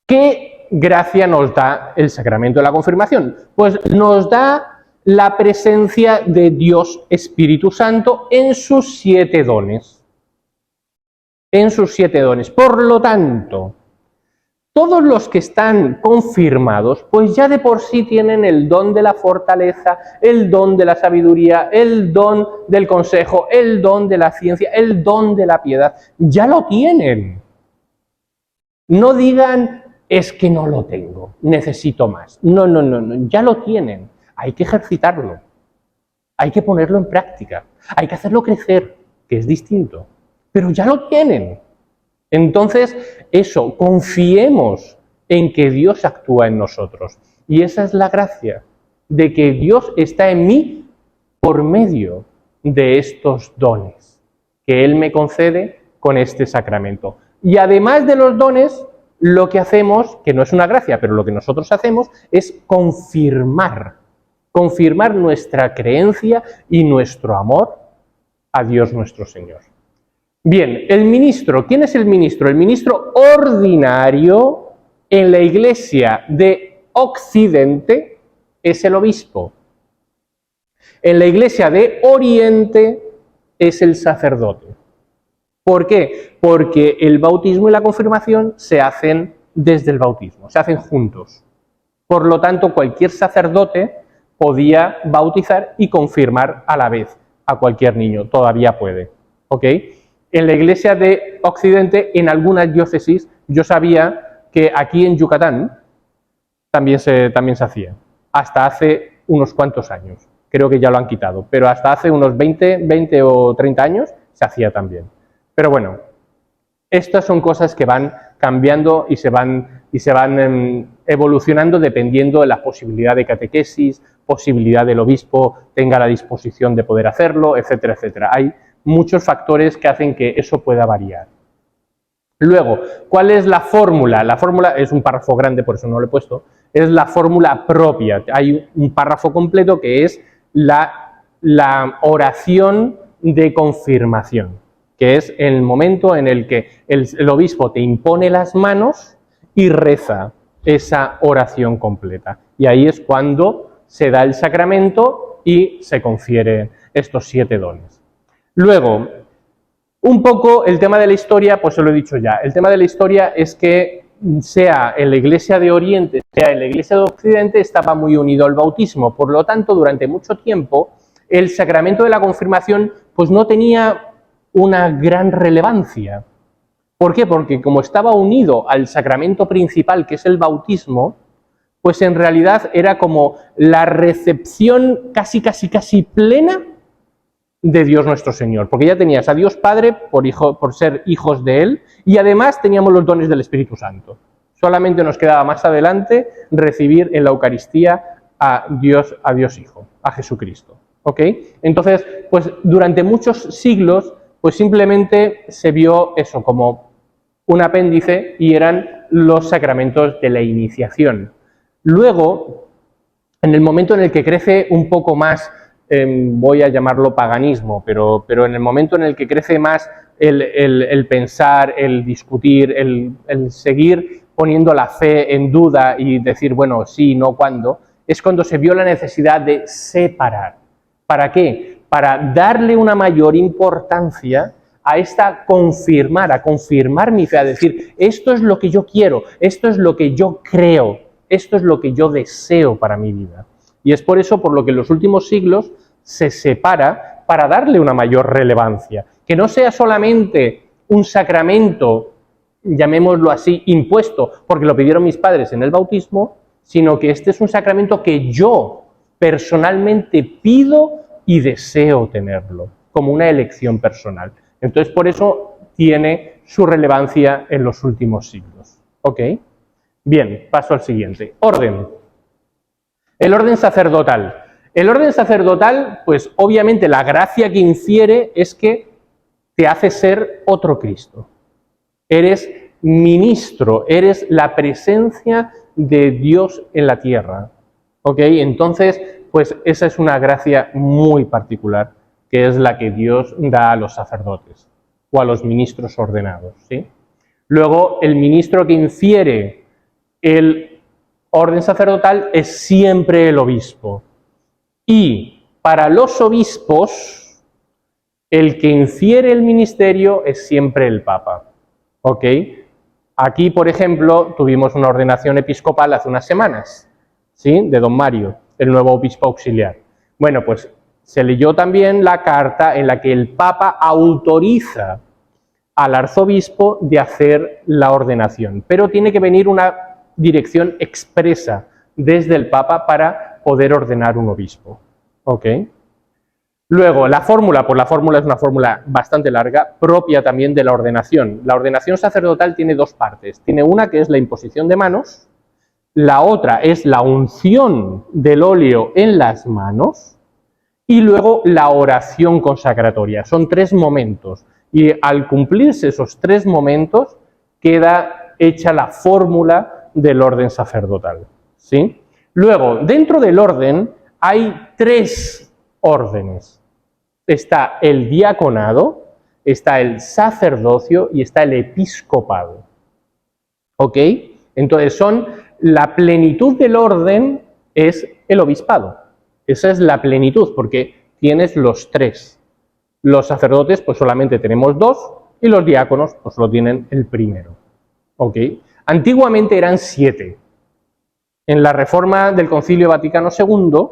¿Qué gracia nos da el sacramento de la confirmación? Pues nos da la presencia de Dios Espíritu Santo en sus 7 dones. En sus 7 dones. Por lo tanto, todos los que están confirmados, pues ya de por sí tienen el don de la fortaleza, el don de la sabiduría, el don del consejo, el don de la ciencia, el don de la piedad. Ya lo tienen. No digan, es que no lo tengo, necesito más. No, ya lo tienen. Hay que ejercitarlo. Hay que ponerlo en práctica. Hay que hacerlo crecer, que es distinto. Pero ya lo tienen. Entonces, eso, confiemos en que Dios actúa en nosotros. Y esa es la gracia, de que Dios está en mí por medio de estos dones que Él me concede con este sacramento. Y además de los dones, lo que hacemos, que no es una gracia, pero lo que nosotros hacemos es confirmar nuestra creencia y nuestro amor a Dios nuestro Señor. Bien, el ministro, ¿quién es el ministro? El ministro ordinario en la Iglesia de Occidente es el obispo. En la Iglesia de Oriente es el sacerdote. ¿Por qué? Porque el bautismo y la confirmación se hacen desde el bautismo, se hacen juntos. Por lo tanto, cualquier sacerdote podía bautizar y confirmar a la vez a cualquier niño, todavía puede. ¿Ok? En la Iglesia de Occidente, en algunas diócesis, yo sabía que aquí en Yucatán también se hacía, hasta hace unos cuantos años. Creo que ya lo han quitado, pero hasta hace unos 20 o 30 años se hacía también. Pero bueno, estas son cosas que van cambiando y se van evolucionando dependiendo de la posibilidad de catequesis, posibilidad del obispo tenga la disposición de poder hacerlo, etcétera, etcétera. Hay muchos factores que hacen que eso pueda variar. Luego, ¿cuál es la fórmula? La fórmula es un párrafo grande, por eso no lo he puesto, es la fórmula propia. Hay un párrafo completo que es la oración de confirmación, que es el momento en el que el obispo te impone las manos y reza esa oración completa. Y ahí es cuando se da el sacramento y se confieren estos 7 dones. Luego, un poco el tema de la historia, pues se lo he dicho ya. El tema de la historia es que sea en la Iglesia de Oriente, sea en la Iglesia de Occidente, estaba muy unido al bautismo. Por lo tanto, durante mucho tiempo, el sacramento de la confirmación pues no tenía una gran relevancia. ¿Por qué? Porque como estaba unido al sacramento principal, que es el bautismo, pues en realidad era como la recepción casi plena de Dios nuestro Señor, porque ya tenías a Dios Padre por ser hijos de Él, y además teníamos los dones del Espíritu Santo. Solamente nos quedaba más adelante recibir en la Eucaristía a Dios Hijo, a Jesucristo. ¿Ok? Entonces, pues durante muchos siglos, pues simplemente se vio eso como un apéndice y eran los sacramentos de la iniciación. Luego, en el momento en el que crece un poco más, voy a llamarlo paganismo, pero en el momento en el que crece más el pensar, el discutir, el seguir poniendo la fe en duda y decir, bueno, sí, no, ¿cuándo? Es cuando se vio la necesidad de separar. ¿Para qué? Para darle una mayor importancia a confirmar mi fe, a decir, esto es lo que yo quiero, esto es lo que yo creo, esto es lo que yo deseo para mi vida. Y es por eso por lo que en los últimos siglos se separa para darle una mayor relevancia. Que no sea solamente un sacramento, llamémoslo así, impuesto, porque lo pidieron mis padres en el bautismo, sino que este es un sacramento que yo personalmente pido y deseo tenerlo, como una elección personal. Entonces, por eso tiene su relevancia en los últimos siglos. ¿Ok? Bien, paso al siguiente. Orden. El orden sacerdotal. El orden sacerdotal, pues obviamente la gracia que infiere es que te hace ser otro Cristo. Eres ministro, eres la presencia de Dios en la tierra. ¿Ok? Entonces, pues esa es una gracia muy particular, que es la que Dios da a los sacerdotes o a los ministros ordenados. ¿Sí? Luego, el ministro que infiere el orden sacerdotal es siempre el obispo. Y para los obispos, el que infiere el ministerio es siempre el Papa. ¿Ok? Aquí, por ejemplo, tuvimos una ordenación episcopal hace unas semanas, ¿sí? De don Mario, el nuevo obispo auxiliar. Bueno, pues se leyó también la carta en la que el Papa autoriza al arzobispo de hacer la ordenación, pero tiene que venir una dirección expresa desde el Papa para poder ordenar un obispo. ¿Ok? Luego, la fórmula, pues la fórmula es una fórmula bastante larga, propia también de la ordenación. La ordenación sacerdotal tiene dos partes. Tiene una que es la imposición de manos, la otra es la unción del óleo en las manos y luego la oración consagratoria. Son 3 momentos. Y al cumplirse esos 3 momentos, queda hecha la fórmula del orden sacerdotal. ¿Sí? Luego, dentro del orden hay 3 órdenes. Está el diaconado, está el sacerdocio y está el episcopado. ¿Ok? Entonces la plenitud del orden es el obispado. Esa es la plenitud, porque tienes los 3. Los sacerdotes, pues solamente tenemos 2, y los diáconos, pues solo tienen el primero. ¿Ok? Antiguamente eran 7. En la reforma del Concilio Vaticano II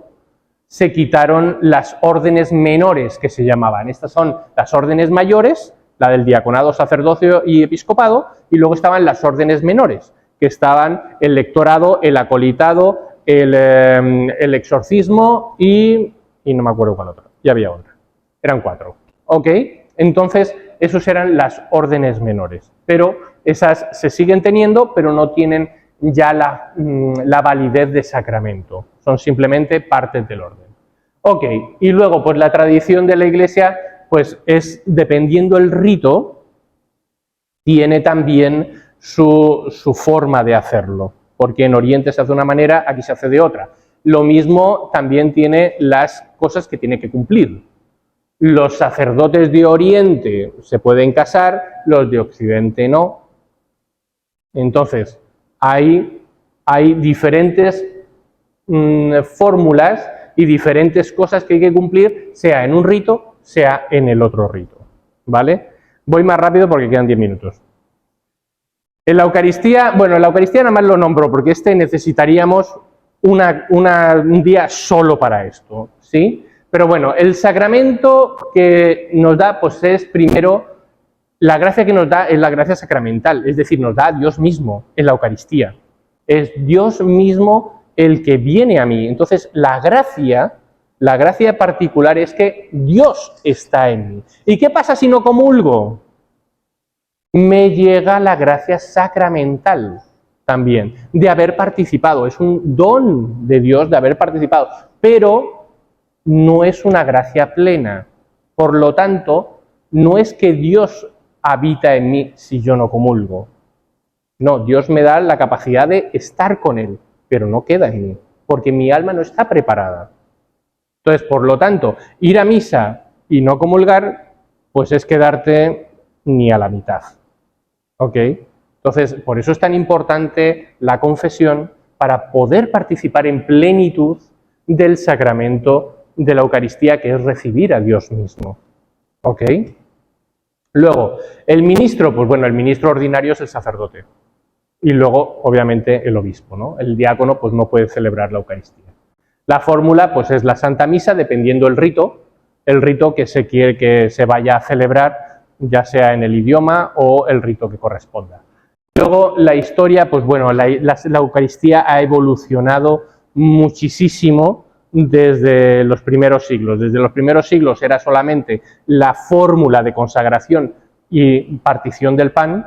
se quitaron las órdenes menores que se llamaban. Estas son las órdenes mayores, la del diaconado, sacerdocio y episcopado, y luego estaban las órdenes menores, que estaban el lectorado, el acolitado, el exorcismo y no me acuerdo cuál otro, ya había otra. Eran 4. ¿Ok? Entonces, esos eran las órdenes menores, pero esas se siguen teniendo, pero no tienen ya la validez de sacramento, son simplemente partes del orden. Ok, y luego pues la tradición de la Iglesia pues es, dependiendo el rito, tiene también su forma de hacerlo, porque en Oriente se hace de una manera, aquí se hace de otra. Lo mismo también tiene las cosas que tiene que cumplir. Los sacerdotes de Oriente se pueden casar, los de Occidente no. Entonces, hay diferentes fórmulas y diferentes cosas que hay que cumplir, sea en un rito, sea en el otro rito. ¿Vale? Voy más rápido porque quedan 10 minutos. En la Eucaristía, bueno, en la Eucaristía nada más lo nombro porque necesitaríamos un día solo para esto, ¿sí? Pero bueno, el sacramento que nos da, pues es primero, la gracia que nos da es la gracia sacramental, es decir, nos da a Dios mismo en la Eucaristía. Es Dios mismo el que viene a mí. Entonces, la gracia particular es que Dios está en mí. ¿Y qué pasa si no comulgo? Me llega la gracia sacramental también, de haber participado. Es un don de Dios de haber participado, pero no es una gracia plena. Por lo tanto, no es que Dios habita en mí si yo no comulgo. No, Dios me da la capacidad de estar con Él, pero no queda en mí, porque mi alma no está preparada. Entonces, por lo tanto, ir a misa y no comulgar, pues es quedarte ni a la mitad. ¿Ok? Entonces, por eso es tan importante la confesión para poder participar en plenitud del sacramento de la Eucaristía, que es recibir a Dios mismo. ¿Ok? Luego, el ministro, pues bueno, el ministro ordinario es el sacerdote. Y luego, obviamente, el obispo, ¿no? El diácono, pues no puede celebrar la Eucaristía. La fórmula, pues es la Santa Misa, dependiendo el rito que se quiere que se vaya a celebrar, ya sea en el idioma o el rito que corresponda. Luego, la historia, pues bueno, la Eucaristía ha evolucionado muchísimo desde los primeros siglos. Desde los primeros siglos era solamente la fórmula de consagración y partición del pan,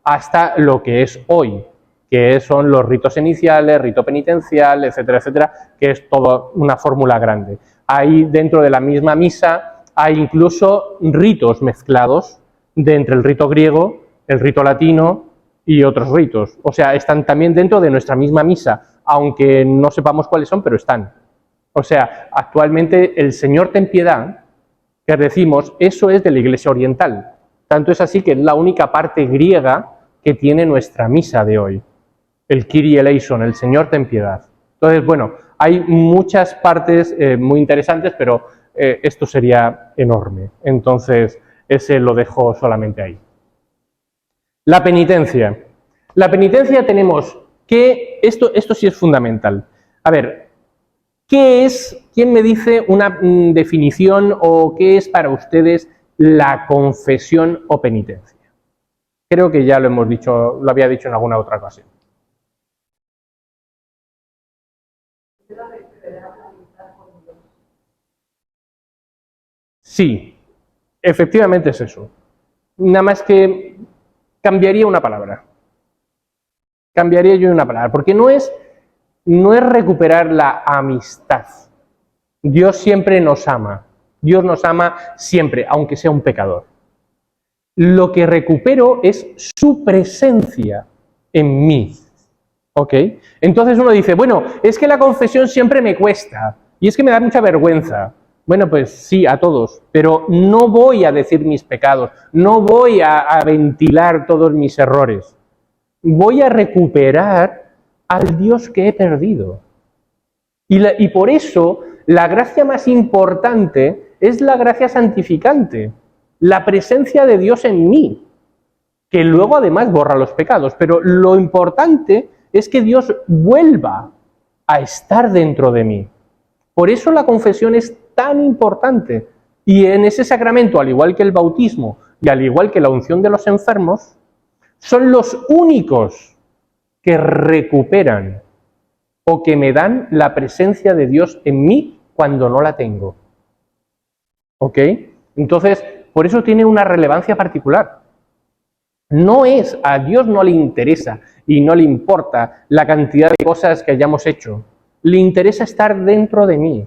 hasta lo que es hoy, que son los ritos iniciales, rito penitencial, etcétera, etcétera, que es toda una fórmula grande. Hay dentro de la misma misa, hay incluso ritos mezclados entre el rito griego, el rito latino y otros ritos. O sea, están también dentro de nuestra misma misa, aunque no sepamos cuáles son, pero están. O sea, actualmente el Señor ten piedad, que decimos, eso es de la Iglesia Oriental. Tanto es así que es la única parte griega que tiene nuestra misa de hoy. El Kyrie eleison, el Señor ten piedad. Entonces, bueno, Hay muchas partes muy interesantes, pero esto sería enorme. Entonces, ese lo dejo solamente ahí. La penitencia. La penitencia tenemos que, esto sí es fundamental. A ver, ¿qué es, quién me dice una definición o qué es para ustedes la confesión o penitencia? Creo que ya lo hemos dicho, lo había dicho en alguna otra ocasión. Sí, efectivamente es eso. Nada más que cambiaría una palabra. Cambiaría yo una palabra, porque no es recuperar la amistad. Dios siempre nos ama. Dios nos ama siempre, aunque sea un pecador. Lo que recupero es su presencia en mí. ¿Ok? Entonces uno dice, bueno, es que la confesión siempre me cuesta y es que me da mucha vergüenza. Bueno, pues sí, a todos, pero no voy a decir mis pecados, no voy a ventilar todos mis errores. Voy a recuperar al Dios que he perdido. Y por eso la gracia más importante es la gracia santificante, la presencia de Dios en mí, que luego además borra los pecados. Pero lo importante es que Dios vuelva a estar dentro de mí. Por eso la confesión es tan importante. Y en ese sacramento, al igual que el bautismo y al igual que la unción de los enfermos, son los únicos que recuperan o que me dan la presencia de Dios en mí cuando no la tengo. ¿Ok? Entonces, por eso tiene una relevancia particular. No es, a Dios no le interesa y no le importa la cantidad de cosas que hayamos hecho. Le interesa estar dentro de mí.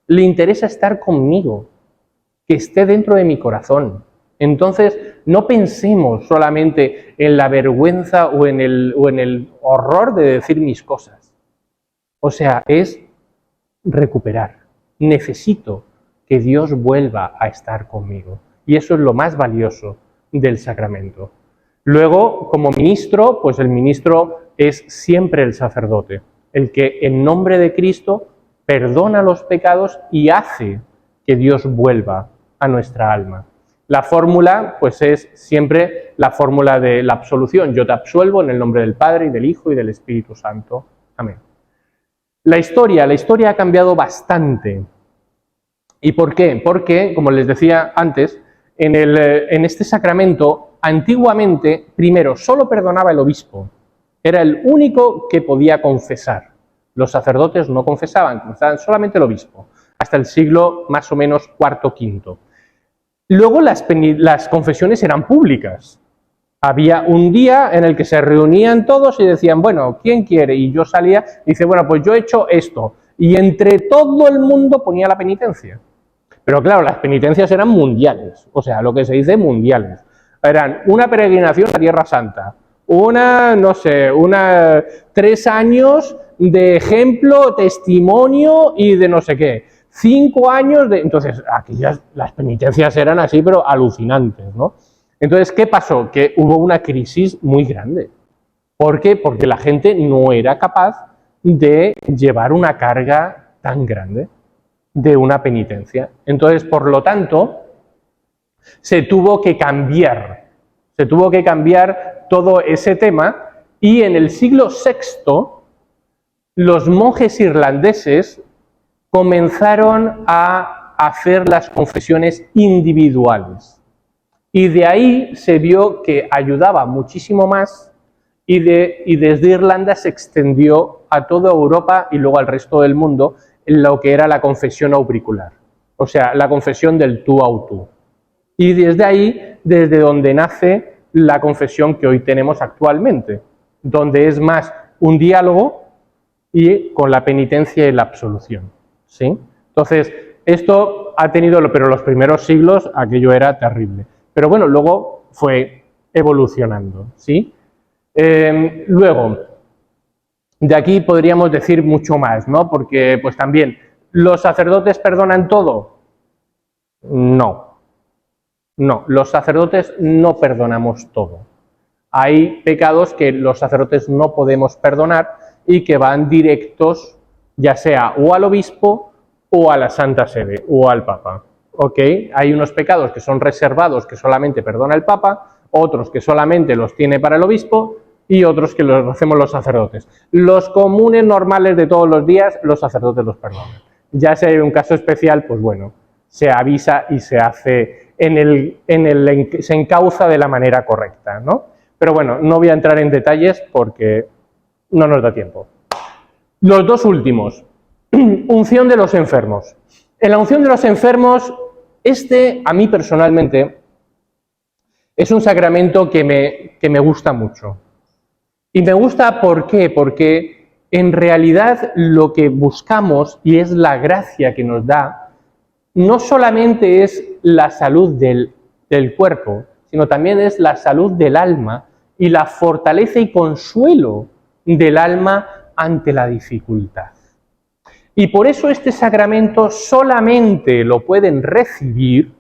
Le interesa estar conmigo. Que esté dentro de mi corazón. Entonces, no pensemos solamente en la vergüenza o en el horror de decir mis cosas. O sea, es recuperar. Necesito que Dios vuelva a estar conmigo. Y eso es lo más valioso del sacramento. Luego, como ministro, pues el ministro es siempre el sacerdote, el que en nombre de Cristo perdona los pecados y hace que Dios vuelva a nuestra alma. La fórmula, pues es siempre la fórmula de la absolución. Yo te absuelvo en el nombre del Padre, y del Hijo, y del Espíritu Santo. Amén. La historia ha cambiado bastante. ¿Y por qué? Porque, como les decía antes, en este sacramento, antiguamente, primero, solo perdonaba el obispo. Era el único que podía confesar. Los sacerdotes no confesaban solamente el obispo, hasta el siglo más o menos IV, V. Luego las confesiones eran públicas. Había un día en el que se reunían todos y decían, bueno, ¿quién quiere? Y yo salía y dice, bueno, pues yo he hecho esto. Y entre todo el mundo ponía la penitencia. Pero claro, las penitencias eran mundiales, o sea, lo que se dice mundiales. Eran una peregrinación a Tierra Santa, 3 años de ejemplo, testimonio y de no sé qué. 5 años de... Entonces, las penitencias eran así, pero alucinantes, ¿no? Entonces, ¿qué pasó? Que hubo una crisis muy grande. ¿Por qué? Porque la gente no era capaz de llevar una carga tan grande de una penitencia. Entonces, por lo tanto, se tuvo que cambiar todo ese tema y en el siglo VI los monjes irlandeses comenzaron a hacer las confesiones individuales. Y de ahí se vio que ayudaba muchísimo más y desde Irlanda se extendió a toda Europa y luego al resto del mundo en lo que era la confesión auricular, o sea, la confesión del tú a tú. Y desde ahí, desde donde nace la confesión que hoy tenemos actualmente, donde es más un diálogo y con la penitencia y la absolución, ¿sí? Entonces, esto ha tenido, pero los primeros siglos aquello era terrible. Pero bueno, luego fue evolucionando, ¿sí? Luego, de aquí podríamos decir mucho más, ¿no? Porque, pues también, ¿los sacerdotes perdonan todo? No. No, los sacerdotes no perdonamos todo. Hay pecados que los sacerdotes no podemos perdonar y que van directos ya sea o al obispo o a la Santa Sede o al Papa. ¿Ok? Hay unos pecados que son reservados, que solamente perdona el Papa, otros que solamente los tiene para el obispo y otros que los hacemos los sacerdotes. Los comunes normales de todos los días, los sacerdotes los perdonan. Ya si hay un caso especial, pues bueno, se avisa y se hace se encauza de la manera correcta, ¿no? Pero bueno, no voy a entrar en detalles porque no nos da tiempo. Los dos últimos. Unción de los enfermos. En la unción de los enfermos, a mí personalmente, es un sacramento que me gusta mucho. Y me gusta, ¿por qué? Porque en realidad lo que buscamos, y es la gracia que nos da, no solamente es la salud del cuerpo, sino también es la salud del alma y la fortaleza y consuelo del alma ante la dificultad. Y por eso este sacramento solamente lo pueden recibir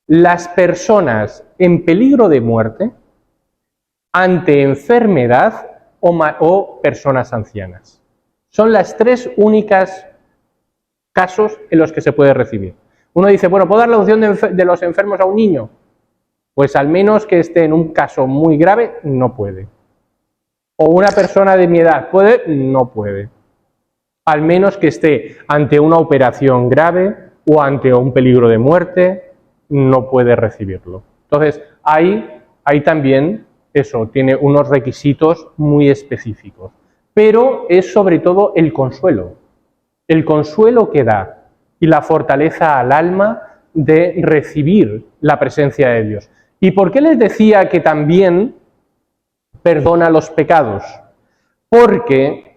las personas en peligro de muerte, ante enfermedad o personas ancianas. Son las tres únicas casos en los que se puede recibir. Uno dice, bueno, ¿puedo dar la unción de los enfermos a un niño? Pues al menos que esté en un caso muy grave, no puede. O una persona de mi edad, ¿puede? No puede. Al menos que esté ante una operación grave o ante un peligro de muerte, no puede recibirlo. Entonces, ahí también eso, tiene unos requisitos muy específicos. Pero es sobre todo el consuelo que da y la fortaleza al alma de recibir la presencia de Dios. ¿Y por qué les decía que también perdona los pecados? Porque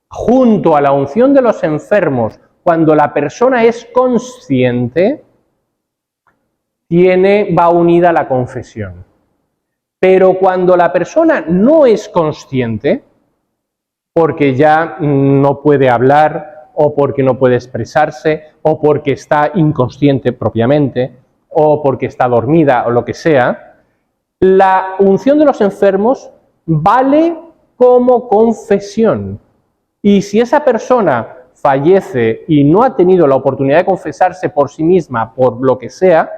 junto a la unción de los enfermos, cuando la persona es consciente, va unida a la confesión. Pero cuando la persona no es consciente, porque ya no puede hablar, o porque no puede expresarse, o porque está inconsciente propiamente, o porque está dormida, o lo que sea, la unción de los enfermos vale como confesión. Y si esa persona fallece y no ha tenido la oportunidad de confesarse por sí misma, por lo que sea,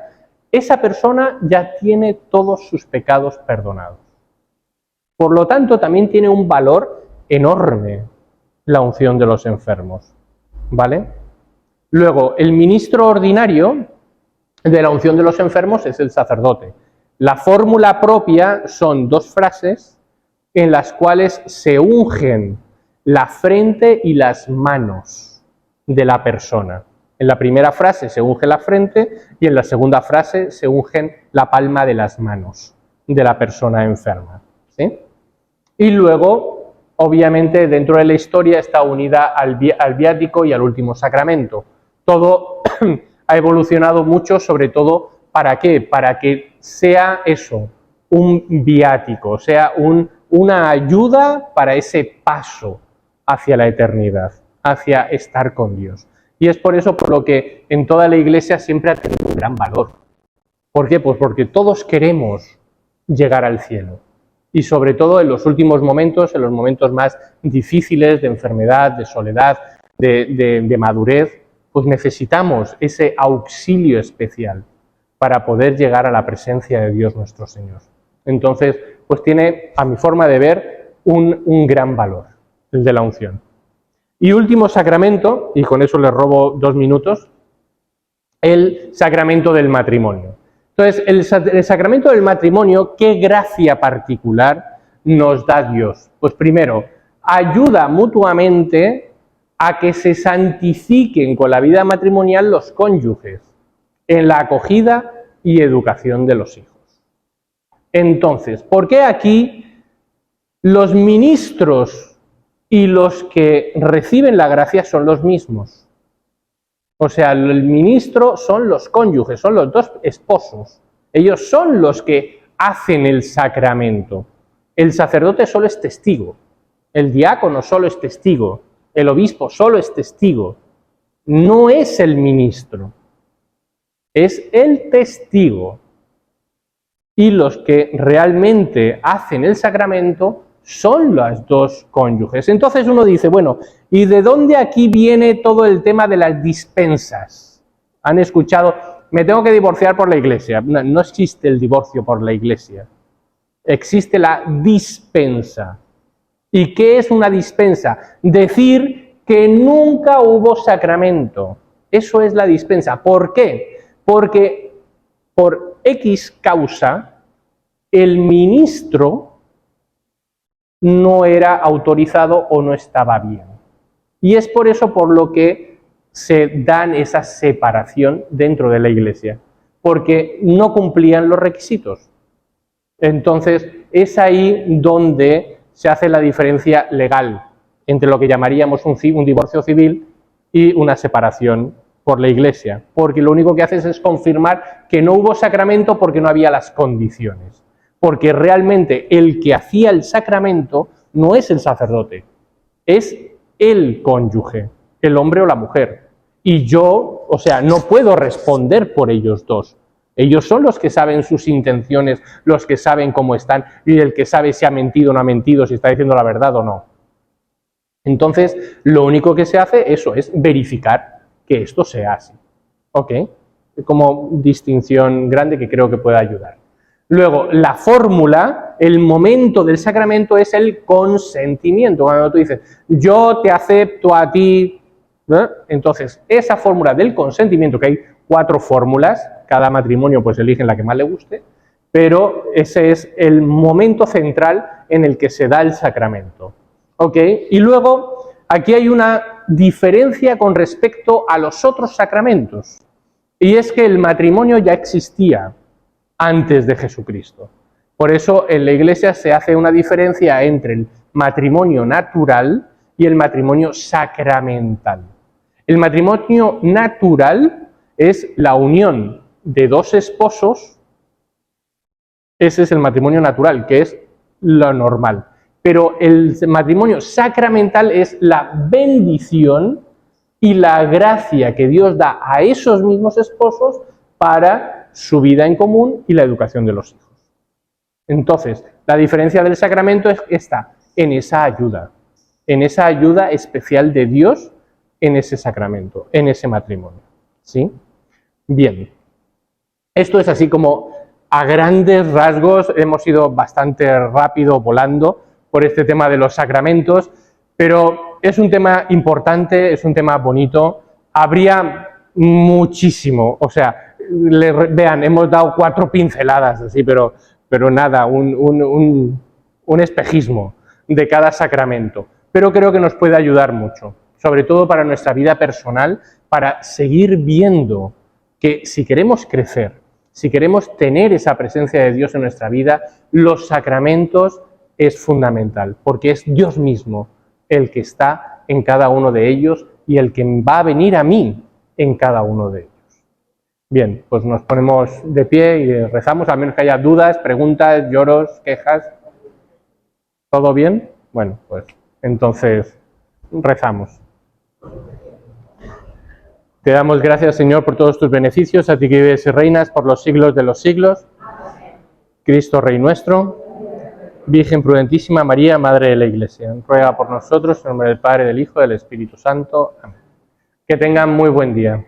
esa persona ya tiene todos sus pecados perdonados. Por lo tanto, también tiene un valor enorme la unción de los enfermos, ¿vale? Luego, el ministro ordinario de la unción de los enfermos es el sacerdote. La fórmula propia son dos frases en las cuales se ungen la frente y las manos de la persona. En la primera frase se unge la frente y en la segunda frase se ungen la palma de las manos de la persona enferma, ¿sí? Y luego, obviamente, dentro de la historia está unida al viático y al último sacramento. Todo ha evolucionado mucho, sobre todo, ¿para qué? Para que sea eso, un viático, sea una ayuda para ese paso hacia la eternidad, hacia estar con Dios. Y es por eso por lo que en toda la Iglesia siempre ha tenido un gran valor. ¿Por qué? Pues porque todos queremos llegar al cielo. Y sobre todo en los últimos momentos, en los momentos más difíciles de enfermedad, de soledad, de madurez, pues necesitamos ese auxilio especial para poder llegar a la presencia de Dios nuestro Señor. Entonces, pues tiene, a mi forma de ver, un gran valor, el de la unción. Y último sacramento, y con eso les robo 2 minutos, el sacramento del matrimonio. Entonces, el sacramento del matrimonio, ¿qué gracia particular nos da Dios? Pues primero, ayuda mutuamente a que se santifiquen con la vida matrimonial los cónyuges en la acogida y educación de los hijos. Entonces, ¿por qué aquí los ministros y los que reciben la gracia son los mismos? O sea, el ministro son los cónyuges, son los dos esposos. Ellos son los que hacen el sacramento. El sacerdote solo es testigo. El diácono solo es testigo. El obispo solo es testigo. No es el ministro. Es el testigo. Y los que realmente hacen el sacramento son las dos cónyuges. Entonces uno dice, bueno, ¿y de dónde aquí viene todo el tema de las dispensas? ¿Han escuchado? Me tengo que divorciar por la iglesia. No, no existe el divorcio por la iglesia. Existe la dispensa. ¿Y qué es una dispensa? Decir que nunca hubo sacramento. Eso es la dispensa. ¿Por qué? Porque por X causa el ministro no era autorizado o no estaba bien. Y es por eso por lo que se dan esa separación dentro de la iglesia, porque no cumplían los requisitos. Entonces, es ahí donde se hace la diferencia legal entre lo que llamaríamos un divorcio civil y una separación por la iglesia, porque lo único que haces es confirmar que no hubo sacramento porque no había las condiciones, porque realmente el que hacía el sacramento no es el sacerdote, es el cónyuge, el hombre o la mujer. Y yo, o sea, no puedo responder por ellos dos. Ellos son los que saben sus intenciones, los que saben cómo están, y el que sabe si ha mentido o no ha mentido, si está diciendo la verdad o no. Entonces, lo único que se hace, eso es verificar que esto sea así. ¿Ok? Como distinción grande que creo que puede ayudar. Luego, la fórmula, el momento del sacramento es el consentimiento. Cuando tú dices, yo te acepto a ti, ¿eh? Entonces, esa fórmula del consentimiento, que hay 4 fórmulas, cada matrimonio pues elige la que más le guste, pero ese es el momento central en el que se da el sacramento. ¿Ok? Y luego, aquí hay una diferencia con respecto a los otros sacramentos, y es que el matrimonio ya existía antes de Jesucristo. Por eso en la Iglesia se hace una diferencia entre el matrimonio natural y el matrimonio sacramental. El matrimonio natural es la unión de 2 esposos, ese es el matrimonio natural, que es lo normal. Pero el matrimonio sacramental es la bendición y la gracia que Dios da a esos mismos esposos para su vida en común y la educación de los hijos. Entonces, la diferencia del sacramento está en esa ayuda especial de Dios en ese sacramento, en ese matrimonio. ¿Sí? Bien. Esto es así como a grandes rasgos, hemos ido bastante rápido volando por este tema de los sacramentos, pero es un tema importante, es un tema bonito. Habría muchísimo, o sea, vean, hemos dado 4 pinceladas así, pero nada, un espejismo de cada sacramento. Pero creo que nos puede ayudar mucho, sobre todo para nuestra vida personal, para seguir viendo que si queremos crecer, si queremos tener esa presencia de Dios en nuestra vida, los sacramentos es fundamental, porque es Dios mismo el que está en cada uno de ellos y el que va a venir a mí en cada uno de ellos. Bien, pues nos ponemos de pie y rezamos, a menos que haya dudas, preguntas, lloros, quejas. ¿Todo bien? Bueno, pues entonces rezamos. Te damos gracias, Señor, por todos tus beneficios, a ti que vives y reinas por los siglos de los siglos. Cristo, Rey nuestro, Virgen prudentísima María, Madre de la Iglesia, ruega por nosotros, en nombre del Padre, del Hijo y del Espíritu Santo. Amén. Que tengan muy buen día.